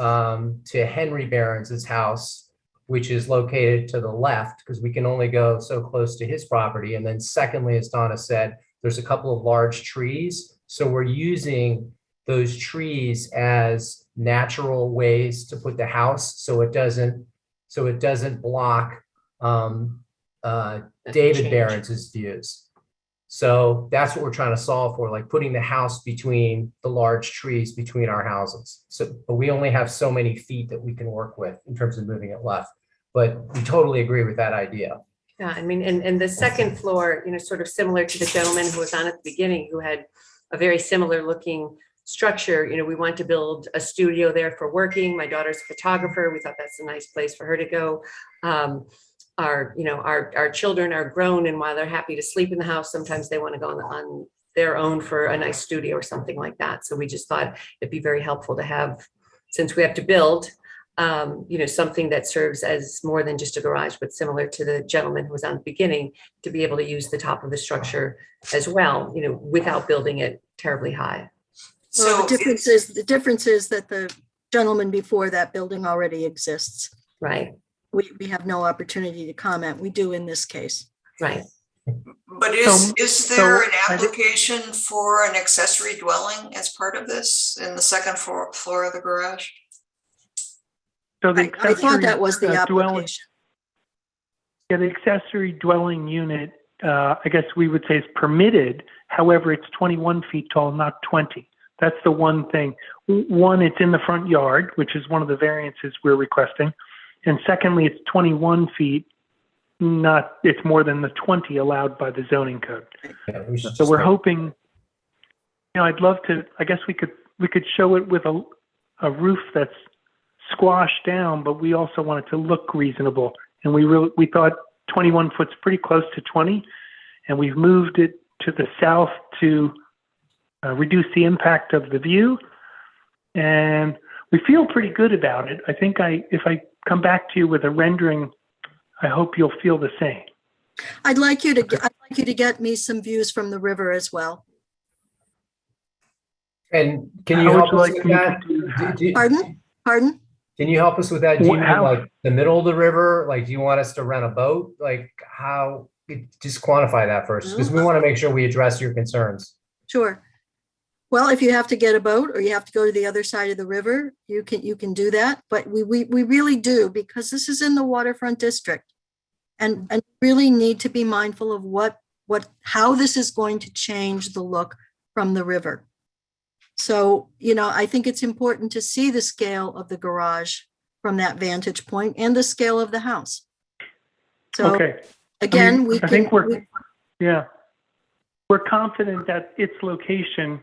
Henry Barron's house, which is located to the left, because we can only go so close to his property. And then secondly, as Donna said, there's a couple of large trees. So we're using those trees as natural ways to put the house so it doesn't block David Barron's views. So that's what we're trying to solve for, like putting the house between the large trees between our houses. So, but we only have so many feet that we can work with in terms of moving it left. But we totally agree with that idea. Yeah, I mean, and the second floor, sort of similar to the gentleman who was on at the beginning, who had a very similar looking structure. We want to build a studio there for working. My daughter's a photographer. We thought that's a nice place for her to go. Our children are grown, and while they're happy to sleep in the house, sometimes they want to go on their own for a nice studio or something like that. So we just thought it'd be very helpful to have, since we have to build, something that serves as more than just a garage, but similar to the gentleman who was on the beginning, to be able to use the top of the structure as well, without building it terribly high. So the difference is that the gentleman before that building already exists. Right. We have no opportunity to comment. We do in this case. Right. But is there an application for an accessory dwelling as part of this in the second floor of the garage? So the I thought that was the dwelling, application. yeah, the accessory dwelling unit, I guess we would say is permitted. However, it's 21 feet tall, not 20. That's the one thing. One, it's in the front yard, which is one of the variances we're requesting. And secondly, it's 21 feet, it's more than the 20 allowed by the zoning code. Yeah, so we're hoping, I'd love to, I guess we could show it with a roof that's squashed down, but we also want it to look reasonable. And we thought 21 foot's pretty close to 20, and we've moved it to the south to reduce the impact of the view. And we feel pretty good about it. I think if I come back to you with a rendering, I hope you'll feel the same. I'd like you to get me some views from the river as well. And can you help us with that? Pardon? Can you help us with that? Do you mean like the middle of the river? Like, do you want us to rent a boat? Like, how? Just quantify that first, because we want to make sure we address your concerns. Sure. Well, if you have to get a boat or you have to go to the other side of the river, you can do that. But we really do, because this is in the waterfront district, and really need to be mindful of how this is going to change the look from the river. So, I think it's important to see the scale of the garage from that vantage point and the scale of the house. So okay. Again, we're confident that its location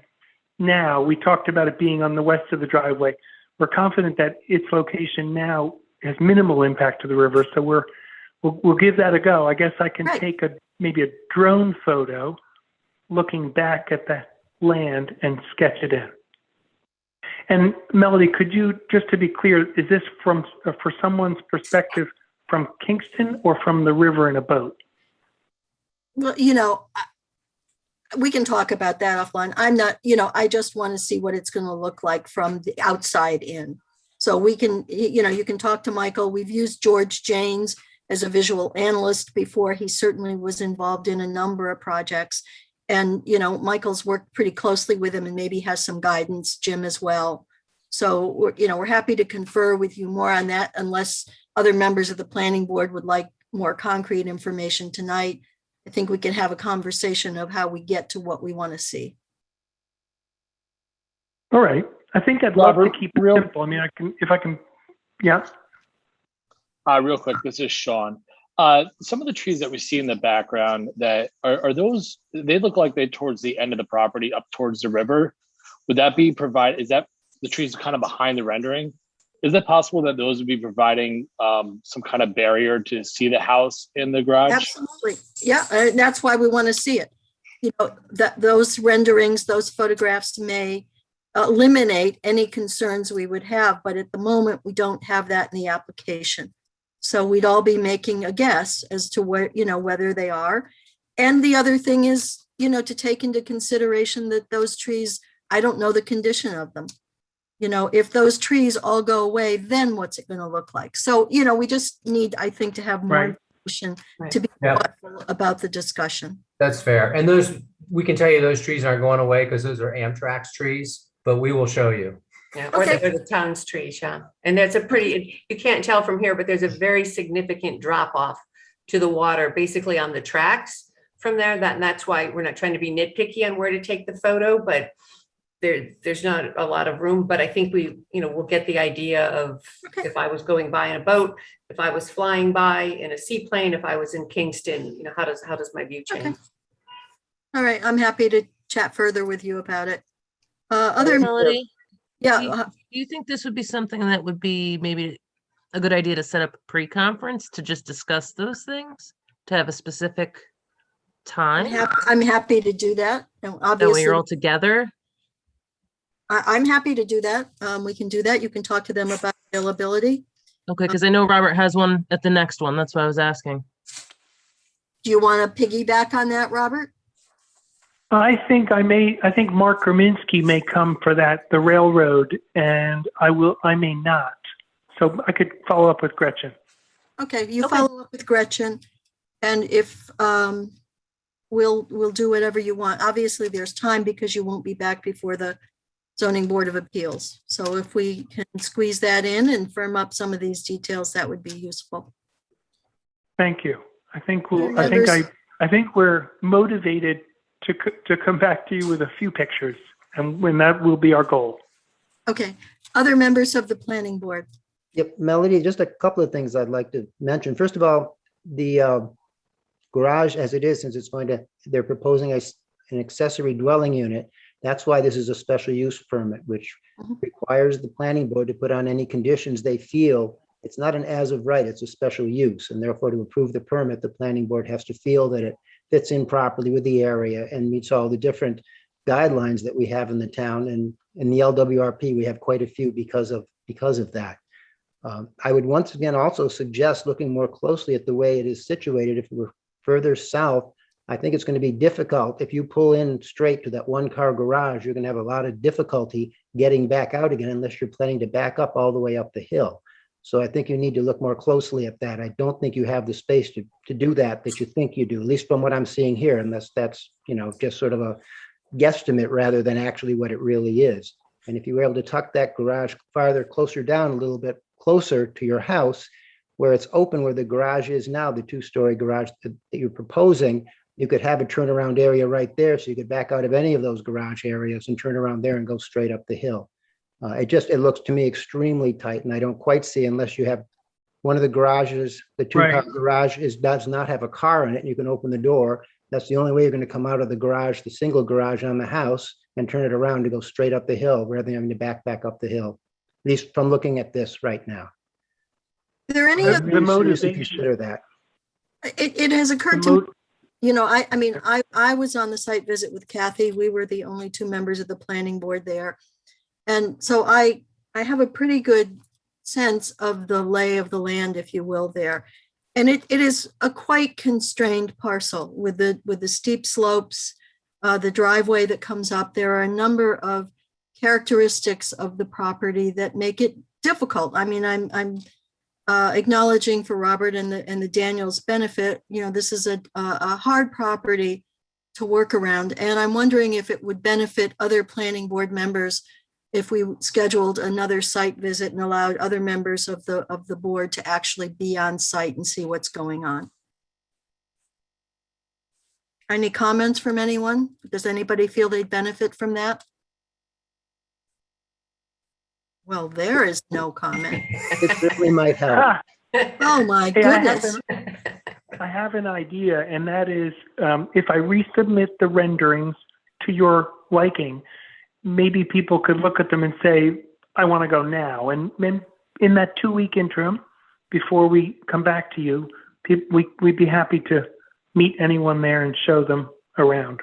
now, we talked about it being on the west of the driveway. We're confident that its location now has minimal impact to the river. So we'll give that a go. I guess I can take maybe a drone photo looking back at the land and sketch it in. And Melody, could you, just to be clear, is this for someone's perspective from Kingston or from the river in a boat? Well, we can talk about that offline. I'm not, I just want to see what it's going to look like from the outside in. So we can, you can talk to Michael. We've used George Janes as a visual analyst before. He certainly was involved in a number of projects. And, Michael's worked pretty closely with him and maybe has some guidance, Jim as well. So, we're happy to confer with you more on that, unless other members of the planning board would like more concrete information tonight. I think we can have a conversation of how we get to what we want to see. All right. I think I'd love to keep it simple. I mean, yeah. Real quick, this is Sean. Some of the trees that we see in the background, that are those, they look like they're towards the end of the property up towards the river. Would that be is that the trees kind of behind the rendering. Is it possible that those would be providing some kind of barrier to see the house in the garage? Absolutely. Yeah, that's why we want to see it. You know, that those renderings, those photographs may eliminate any concerns we would have, but at the moment we don't have that in the application. So we'd all be making a guess as to where, you know, whether they are. And the other thing is, you know, to take into consideration that those trees, I don't know the condition of them. You know, if those trees all go away, then what's it going to look like? So, you know, we just need, I think, to have more information to be thoughtful about the discussion. That's fair. And those, we can tell you those trees aren't going away because those are Amtrak's trees, but we will show you. Yeah, or the town's trees, yeah. And that's a pretty, you can't tell from here, but there's a very significant drop off to the water, basically on the tracks from there. And that's why we're not trying to be nitpicky on where to take the photo, but there's not a lot of room. But I think we, you know, we'll get the idea of if I was going by in a boat, if I was flying by in a seaplane, if I was in Kingston, you know, how does my view change? All right, I'm happy to chat further with you about it. Melody? Yeah. Do you think this would be something that would be maybe a good idea to set up a pre-conference to just discuss those things, to have a specific time? I'm happy to do that. And That way obviously, you're all together? I'm happy to do that. We can do that. You can talk to them about availability. Okay, because I know Robert has one at the next one. That's why I was asking. Do you want to piggyback on that, Robert? I think Mark Graminsky may come for that, the railroad, and I may not. So I could follow up with Gretchen. Okay, you follow up with Gretchen, and if we'll do whatever you want. Obviously, there's time because you won't be back before the Zoning Board of Appeals. So if we can squeeze that in and firm up some of these details, that would be useful. Thank you. I think we're motivated to come back to you with a few pictures, and when that will be our goal. Okay. Other members of the planning board. Yep, Melody, just a couple of things I'd like to mention. First of all, the garage as it is, since they're proposing an accessory dwelling unit. That's why this is a special use permit, which requires the planning board to put on any conditions they feel. It's not an as of right, it's a special use. And therefore, to approve the permit, the planning board has to feel that it fits in properly with the area and meets all the different guidelines that we have in the town. And in the LWRP, we have quite a few because of that. I would once again also suggest looking more closely at the way it is situated. If we're further south, I think it's going to be difficult. If you pull in straight to that one-car garage, you're going to have a lot of difficulty getting back out again unless you're planning to back up all the way up the hill. So I think you need to look more closely at that. I don't think you have the space to do that you think you do, at least from what I'm seeing here, unless that's, you know, just sort of a guesstimate rather than actually what it really is. And if you were able to tuck that garage closer down a little bit closer to your house, where it's open, where the garage is now, the two-story garage that you're proposing, you could have a turnaround area right there. So you could back out of any of those garage areas and turn around there and go straight up the hill. It looks to me extremely tight, and I don't quite see, unless you have one of the garages, the two-car garage does not have a car in it, and you can open the door. That's the only way you're going to come out of the garage, the single garage on the house, and turn it around to go straight up the hill rather than having to back up the hill, at least from looking at this right now. Are there any the motivation? Consider that. It has occurred to me, you know, I was on the site visit with Kathy. We were the only two members of the planning board there. And so I have a pretty good sense of the lay of the land, if you will, there. And it is a quite constrained parcel with the steep slopes, the driveway that comes up. There are a number of characteristics of the property that make it difficult. I mean, I'm acknowledging for Robert and the Daniels benefit, you know, this is a hard property to work around. And I'm wondering if it would benefit other planning board members if we scheduled another site visit and allowed other members of the board to actually be on site and see what's going on. Any comments from anyone? Does anybody feel they'd benefit from that? Well, there is no comment. It certainly might help. Oh my goodness. I have an idea, and that is if I resubmit the renderings to your liking, maybe people could look at them and say, I want to go now. And then in that 2-week interim, before we come back to you, we'd be happy to meet anyone there and show them around.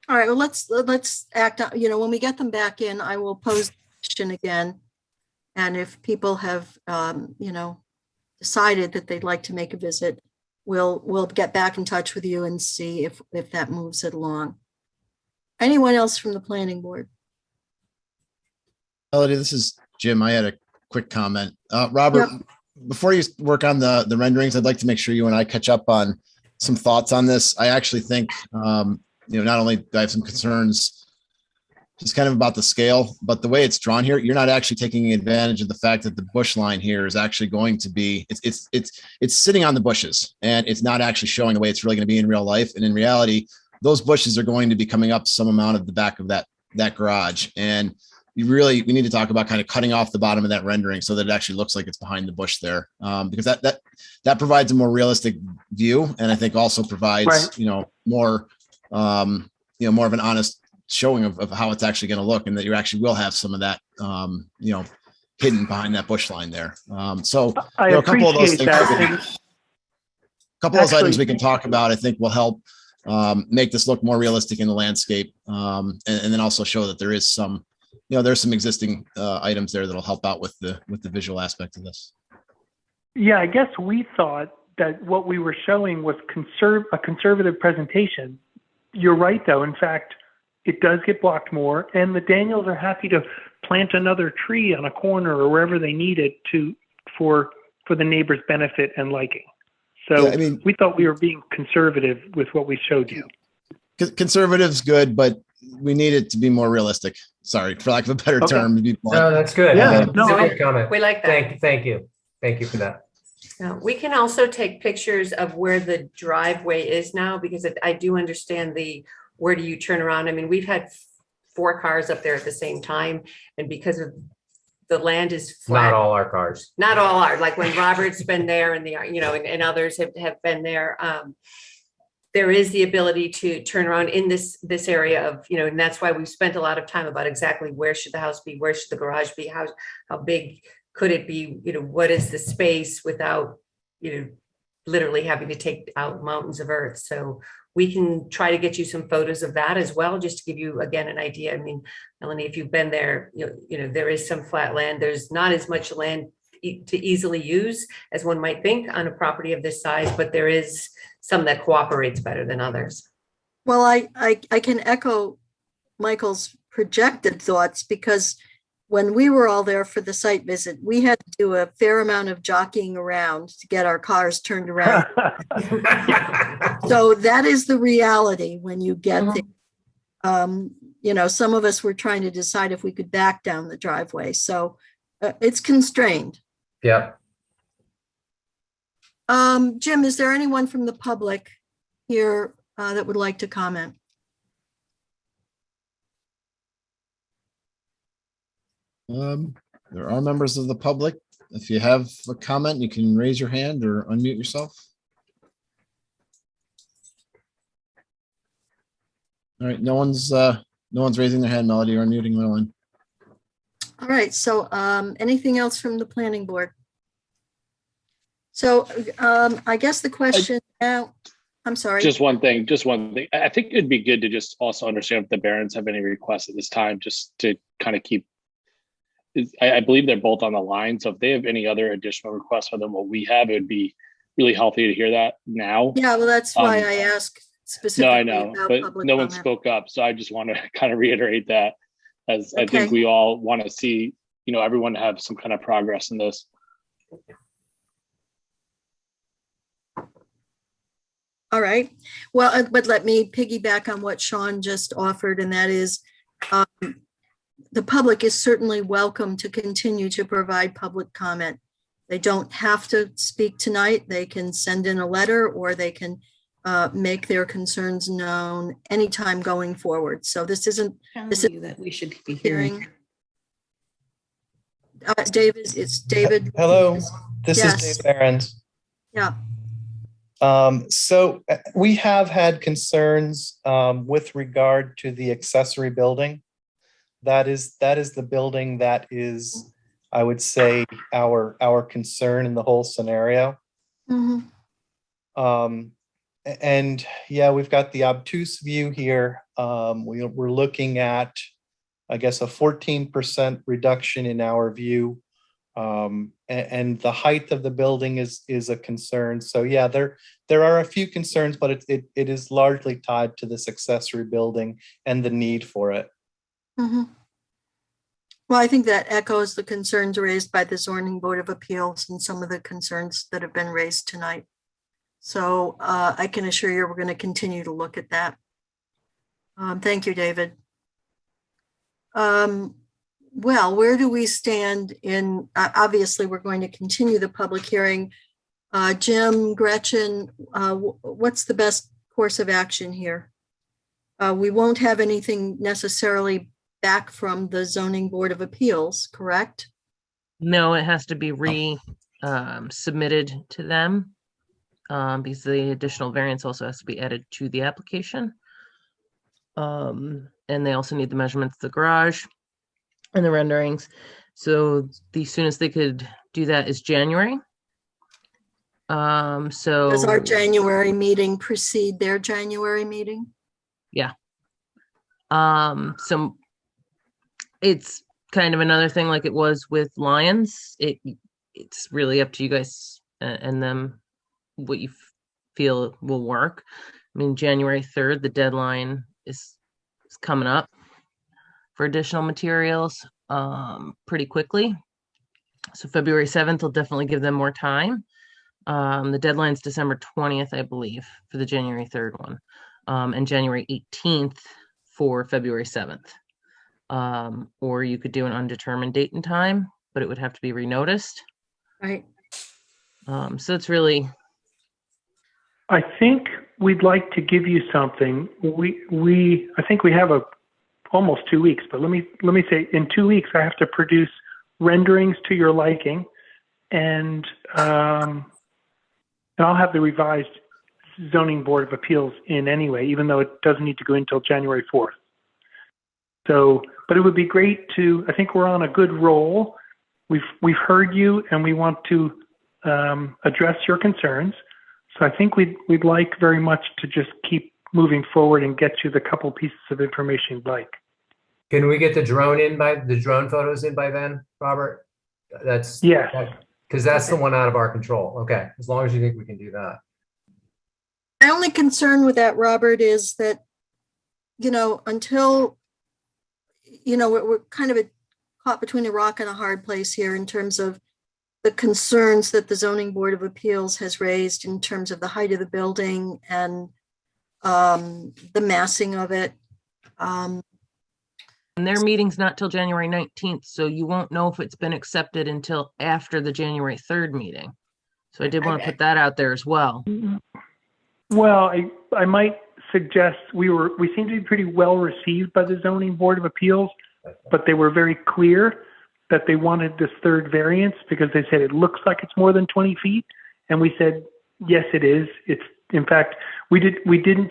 All right, well, let's act, when we get them back in, I will pose the question again. And if people have, decided that they'd like to make a visit, we'll get back in touch with you and see if that moves it along. Anyone else from the planning board? Melody, this is Jim. I had a quick comment. Robert, before you work on the renderings, I'd like to make sure you and I catch up on some thoughts on this. I actually think, not only do I have some concerns just kind of about the scale, but the way it's drawn here, you're not actually taking advantage of the fact that the bush line here is actually going to be, it's sitting on the bushes, and it's not actually showing the way it's really going to be in real life. And in reality, those bushes are going to be coming up some amount of the back of that garage. And we need to talk about kind of cutting off the bottom of that rendering so that it actually looks like it's behind the bush there, because that provides a more realistic view, and I think also provides more more of an honest showing of how it's actually going to look, and that you actually will have some of that hidden behind that bush line there. So a couple of those things, those items we can talk about, I think will help make this look more realistic in the landscape, and then also show that there is some. There's some existing items there that'll help out with the visual aspect of this. Yeah, I guess we thought that what we were showing was a conservative presentation. You're right, though. In fact, it does get blocked more, and the Daniels are happy to plant another tree on a corner or wherever they need it for the neighbors' benefit and liking. So we thought we were being conservative with what we showed you. Conservative's good, but we need it to be more realistic. Sorry, for lack of a better term. To be No, that's good. Yeah, That's a good comment. We like that. Thank you for that. Now, we can also take pictures of where the driveway is now, because I do understand where do you turn around? I mean, we've had 4 cars up there at the same time, and because of the land is flat. Not all our cars. Not all are, like when Robert's been there and and others have been there. There is the ability to turn around in this area of, and that's why we've spent a lot of time about exactly where should the house be, where should the garage be, how big could it be, what is the space without, literally having to take out mountains of earth. So we can try to get you some photos of that as well, just to give you, again, an idea. I mean, Melanie, if you've been there, there is some flat land. There's not as much land to easily use as one might think on a property of this size, but there is some that cooperates better than others. Well, I can echo Michael's projected thoughts, because when we were all there for the site visit, we had to do a fair amount of jockeying around to get our cars turned around. So that is the reality when you get there. Some of us were trying to decide if we could back down the driveway. So it's constrained. Yeah. Jim, is there anyone from the public here that would like to comment? There are members of the public. If you have a comment, you can raise your hand or unmute yourself. All right, no one's raising their hand, Melody, or unmuting my line. All right, so anything else from the planning board? So I guess the question now, I'm sorry. Just one thing. I think it'd be good to just also understand if the Barons have any requests at this time, just to kind of keep, I believe they're both on the line. So if they have any other additional requests other than what we have, it would be really healthy to hear that now. Yeah, well, that's why I asked specifically. No, I know, but no one spoke up. So I just want to kind of reiterate that, as I think we all want to see, everyone have some kind of progress in this. All right. Well, but let me piggyback on what Sean just offered, and that is the public is certainly welcome to continue to provide public comment. They don't have to speak tonight. They can send in a letter, or they can make their concerns known anytime going forward. So this isn't that we should be hearing. David, it's David. Hello, this is Dave Behrens. Yeah. So we have had concerns with regard to the accessory building. That is the building that is I would say, our concern in the whole scenario. Mhm. And yeah, we've got the obtuse view here. We're looking at, I guess, a 14% reduction in our view. And the height of the building is a concern. So yeah, there are a few concerns, but it is largely tied to this accessory building and the need for it. Mhm. Well, I think that echoes the concerns raised by the Zoning Board of Appeals and some of the concerns that have been raised tonight. So I can assure you we're going to continue to look at that. Thank you, David. Well, where do we stand in, obviously, we're going to continue the public hearing. Jim, Gretchen, what's the best course of action here? We won't have anything necessarily back from the Zoning Board of Appeals, correct? No, it has to be submitted to them because the additional variance also has to be added to the application. And they also need the measurements of the garage and the renderings. So the soonest they could do that is January. Does our January meeting precede their January meeting? Yeah. So it's kind of another thing like it was with Lions. It's really up to you guys and them what you feel will work. I mean, January 3rd, the deadline is coming up for additional materials pretty quickly. So February 7th will definitely give them more time. The deadline's December 20th, I believe, for the January 3rd one, and January 18th for February 7th. Or you could do an undetermined date and time, but it would have to be renoticed. Right. So it's really. I think we'd like to give you something. I think we have almost 2 weeks, but let me say in 2 weeks I have to produce renderings to your liking, and I'll have the revised Zoning Board of Appeals in anyway, even though it doesn't need to go until January 4th. So, but it would be great to. I think we're on a good roll. We've heard you, and we want to address your concerns. So I think we'd like very much to just keep moving forward and get you the couple pieces of information you'd like. Can we get the drone photos in by then, Robert? That's yes, because that's the one out of our control. Okay, as long as you think we can do that. My only concern with that, Robert, is that, until, we're kind of caught between a rock and a hard place here in terms of the concerns that the Zoning Board of Appeals has raised in terms of the height of the building and the massing of it. And their meeting's not till January 19th, so you won't know if it's been accepted until after the January 3rd meeting. So I did want to put that out there as well. Well, I might suggest we seem to be pretty well received by the Zoning Board of Appeals, but they were very clear that they wanted this third variance because they said it looks like it's more than 20 feet. And we said, yes, it is. It's, in fact, we didn't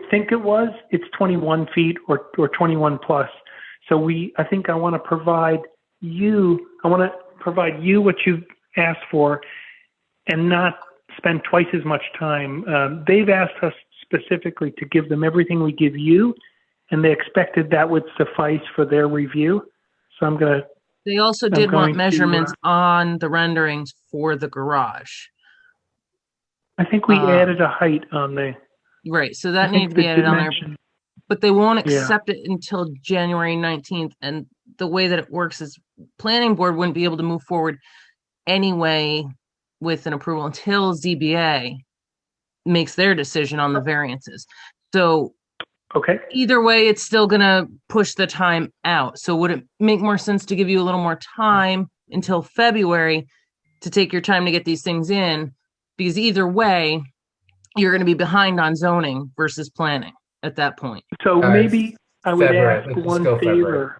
think it was. It's 21 feet or 21 plus. So I think I want to provide you what you asked for and not spend twice as much time. They've asked us specifically to give them everything we give you, and they expected that would suffice for their review. So they also did want measurements on the renderings for the garage. I think we added a height on the. Right, so that needs to be added on there, but they won't accept it until January 19th. And the way that it works is planning board wouldn't be able to move forward anyway with an approval until ZBA makes their decision on the variances. So okay, either way, it's still going to push the time out. So would it make more sense to give you a little more time until February to take your time to get these things in? Because either way, you're going to be behind on zoning versus planning at that point. So maybe I would ask one favor.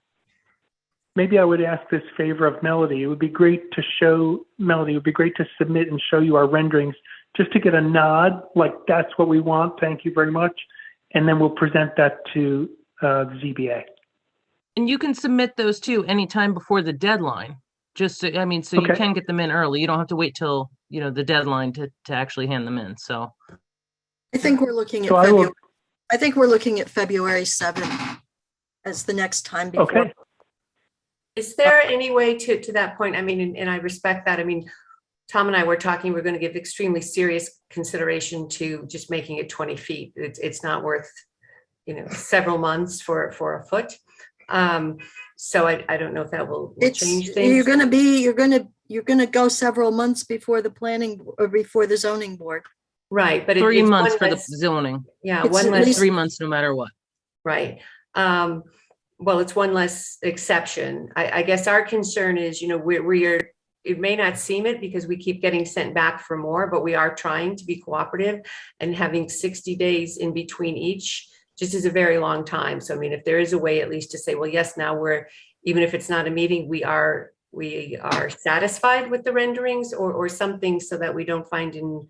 Maybe I would ask this favor of Melody. It would be great to show Melody. It would be great to submit and show you our renderings just to get a nod, like that's what we want. Thank you very much. And then we'll present that to the ZBA. And you can submit those too anytime before the deadline. just, I mean, so you Okay. can get them in early. You don't have to wait till, the deadline to actually hand them in. So I think we're looking at So I will- February. I think we're looking at February 7th as the next time before. Okay. Is there any way to that point? I mean, and I respect that. I mean, Tom and I were talking, we're going to give extremely serious consideration to just making it 20 feet. It's not worth, several months for a foot. So I don't know if that will change things. You're gonna go several months before the planning or before the zoning board. Right, but 3 it's months one for the less- zoning. Yeah, It's one at less. least- 3 months no matter what. Right. Well, it's one less exception. I guess our concern is, it may not seem it because we keep getting sent back for more, but we are trying to be cooperative, and having 60 days in between each just is a very long time. So, I mean, if there is a way at least to say, well, yes, now even if it's not a meeting, we are satisfied with the renderings or something, so that we don't find in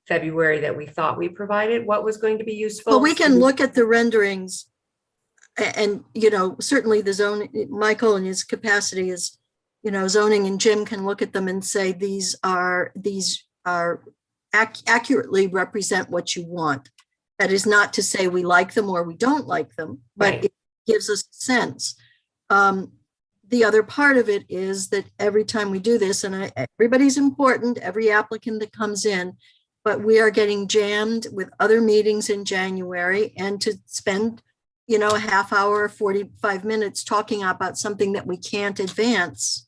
February that we thought we provided what was going to be useful. Well, we can look at the renderings and, certainly the zone, Michael in his capacity is, zoning, and Jim can look at them and say, these are accurately represent what you want. That is not to say we like them or we don't like them, but Right. it gives us a sense. The other part of it is that every time we do this, and everybody's important, every applicant that comes in, but we are getting jammed with other meetings in January, and to spend, a half hour, 45 minutes talking about something that we can't advance.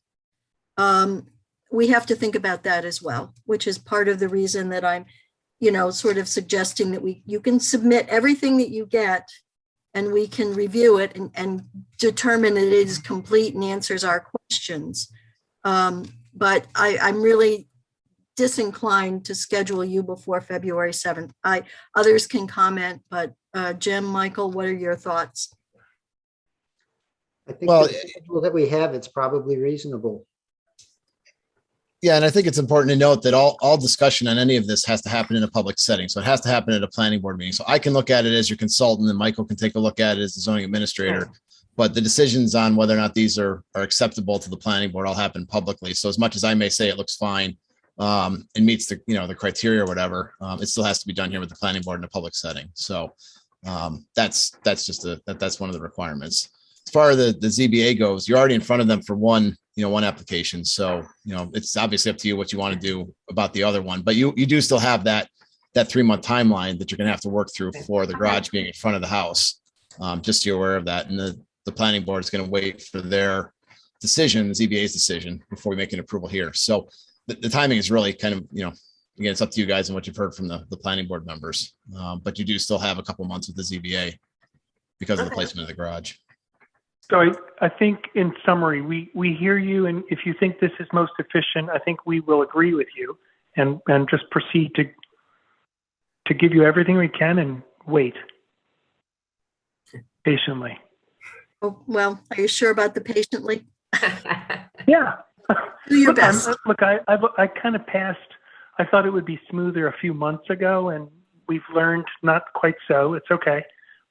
We have to think about that as well, which is part of the reason that I'm, sort of suggesting that you can submit everything that you get, and we can review it and determine that it is complete and answers our questions. But I'm really disinclined to schedule you before February 7th. Others can comment, but Jim, Michael, what are your thoughts? I think Well, the schedule that we have, it's probably reasonable. Yeah, and I think it's important to note that all discussion on any of this has to happen in a public setting. So it has to happen at a planning board meeting. So I can look at it as your consultant, and Michael can take a look at it as the zoning administrator. But the decisions on whether or not these are acceptable to the planning board all happen publicly. So as much as I may say it looks fine, and meets the, the criteria or whatever, it still has to be done here with the planning board in a public setting. So that's just one of the requirements. As far as the ZBA goes, you're already in front of them for one application. So, it's obviously up to you what you want to do about the other one, but you do still have that 3-month timeline that you're going to have to work through for the garage being in front of the house. Just so you're aware of that. And the planning board is going to wait for their decision, the ZBA's decision, before we make an approval here. So the timing is really kind of, again, it's up to you guys and what you've heard from the planning board members. But you do still have a couple months with the ZBA because of the placement of the garage. So I think in summary, we hear you, and if you think this is most efficient, I think we will agree with you and just proceed to give you everything we can and wait patiently. Oh, well, are you sure about the patiently? Yeah. Do your Look, best. I kind of passed. I thought it would be smoother a few months ago, and we've learned not quite so. It's okay.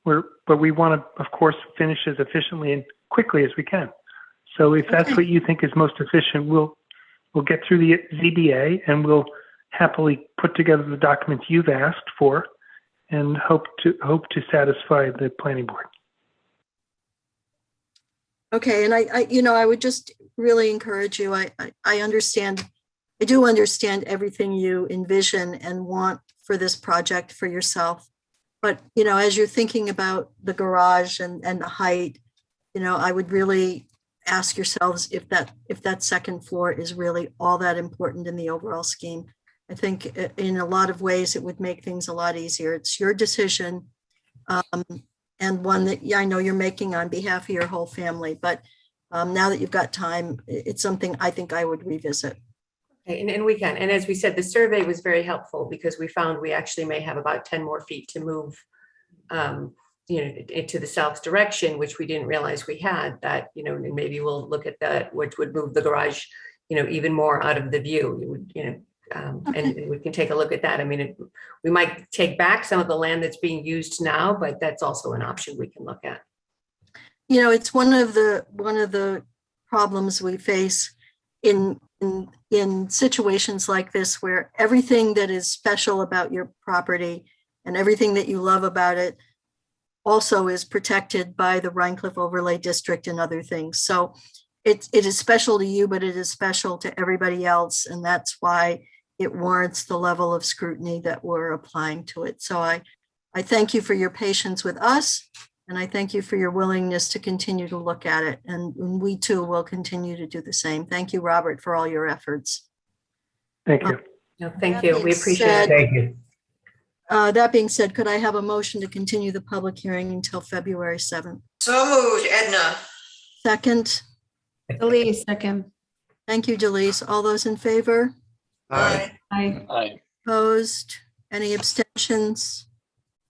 But we want to, of course, finish as efficiently and quickly as we can. So if that's what you think is most efficient, we'll get through the ZBA and we'll happily put together the documents you've asked for, and hope to satisfy the planning board. Okay, and I would just really encourage you. I do understand everything you envision and want for this project for yourself. But, as you're thinking about the garage and the height, I would really ask yourselves if that second floor is really all that important in the overall scheme. I think in a lot of ways it would make things a lot easier. It's your decision, and one that I know you're making on behalf of your whole family. But now that you've got time, it's something I think I would revisit. And we can. And as we said, the survey was very helpful because we found we actually may have about 10 more feet to move, into the south direction, which we didn't realize we had. That, and maybe we'll look at that, which would move the garage, even more out of the view. And we can take a look at that. I mean, we might take back some of the land that's being used now, but that's also an option we can look at. It's one of the problems we face in situations like this where everything that is special about your property and everything that you love about it also is protected by the Rhinebeck Overlay District and other things. So it is special to you, but it is special to everybody else. And that's why it warrants the level of scrutiny that we're applying to it. So I thank you for your patience with us. And I thank you for your willingness to continue to look at it. And we too will continue to do the same. Thank you, Robert, for all your efforts. Thank you. No, thank you. We appreciate it. Thank you. That being said, could I have a motion to continue the public hearing until February 7th? So moved, Edna. Second. Elise, second. Thank you, Delise. All those in favor? Aye. Aye. Aye. Opposed? Any abstentions?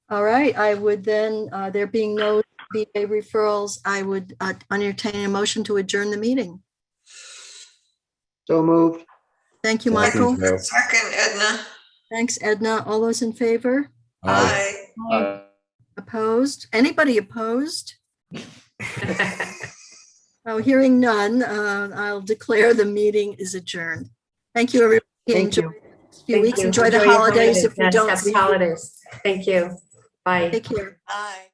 All right, I would then, there being no BA referrals, I would entertain a motion to adjourn the meeting. So moved. Thank you, Second, Michael. Joe. Second, Edna. Thanks, Edna. All those in favor? Aye. Aye. Opposed? Anybody opposed? Oh, hearing none, I'll declare the meeting is adjourned. Thank you, everybody. Thank Enjoy you. the next few Thank weeks. you. Enjoy the Enjoy your holidays if we Yes, don't happy see you. holidays. Thank you. Bye. Take care. Aye.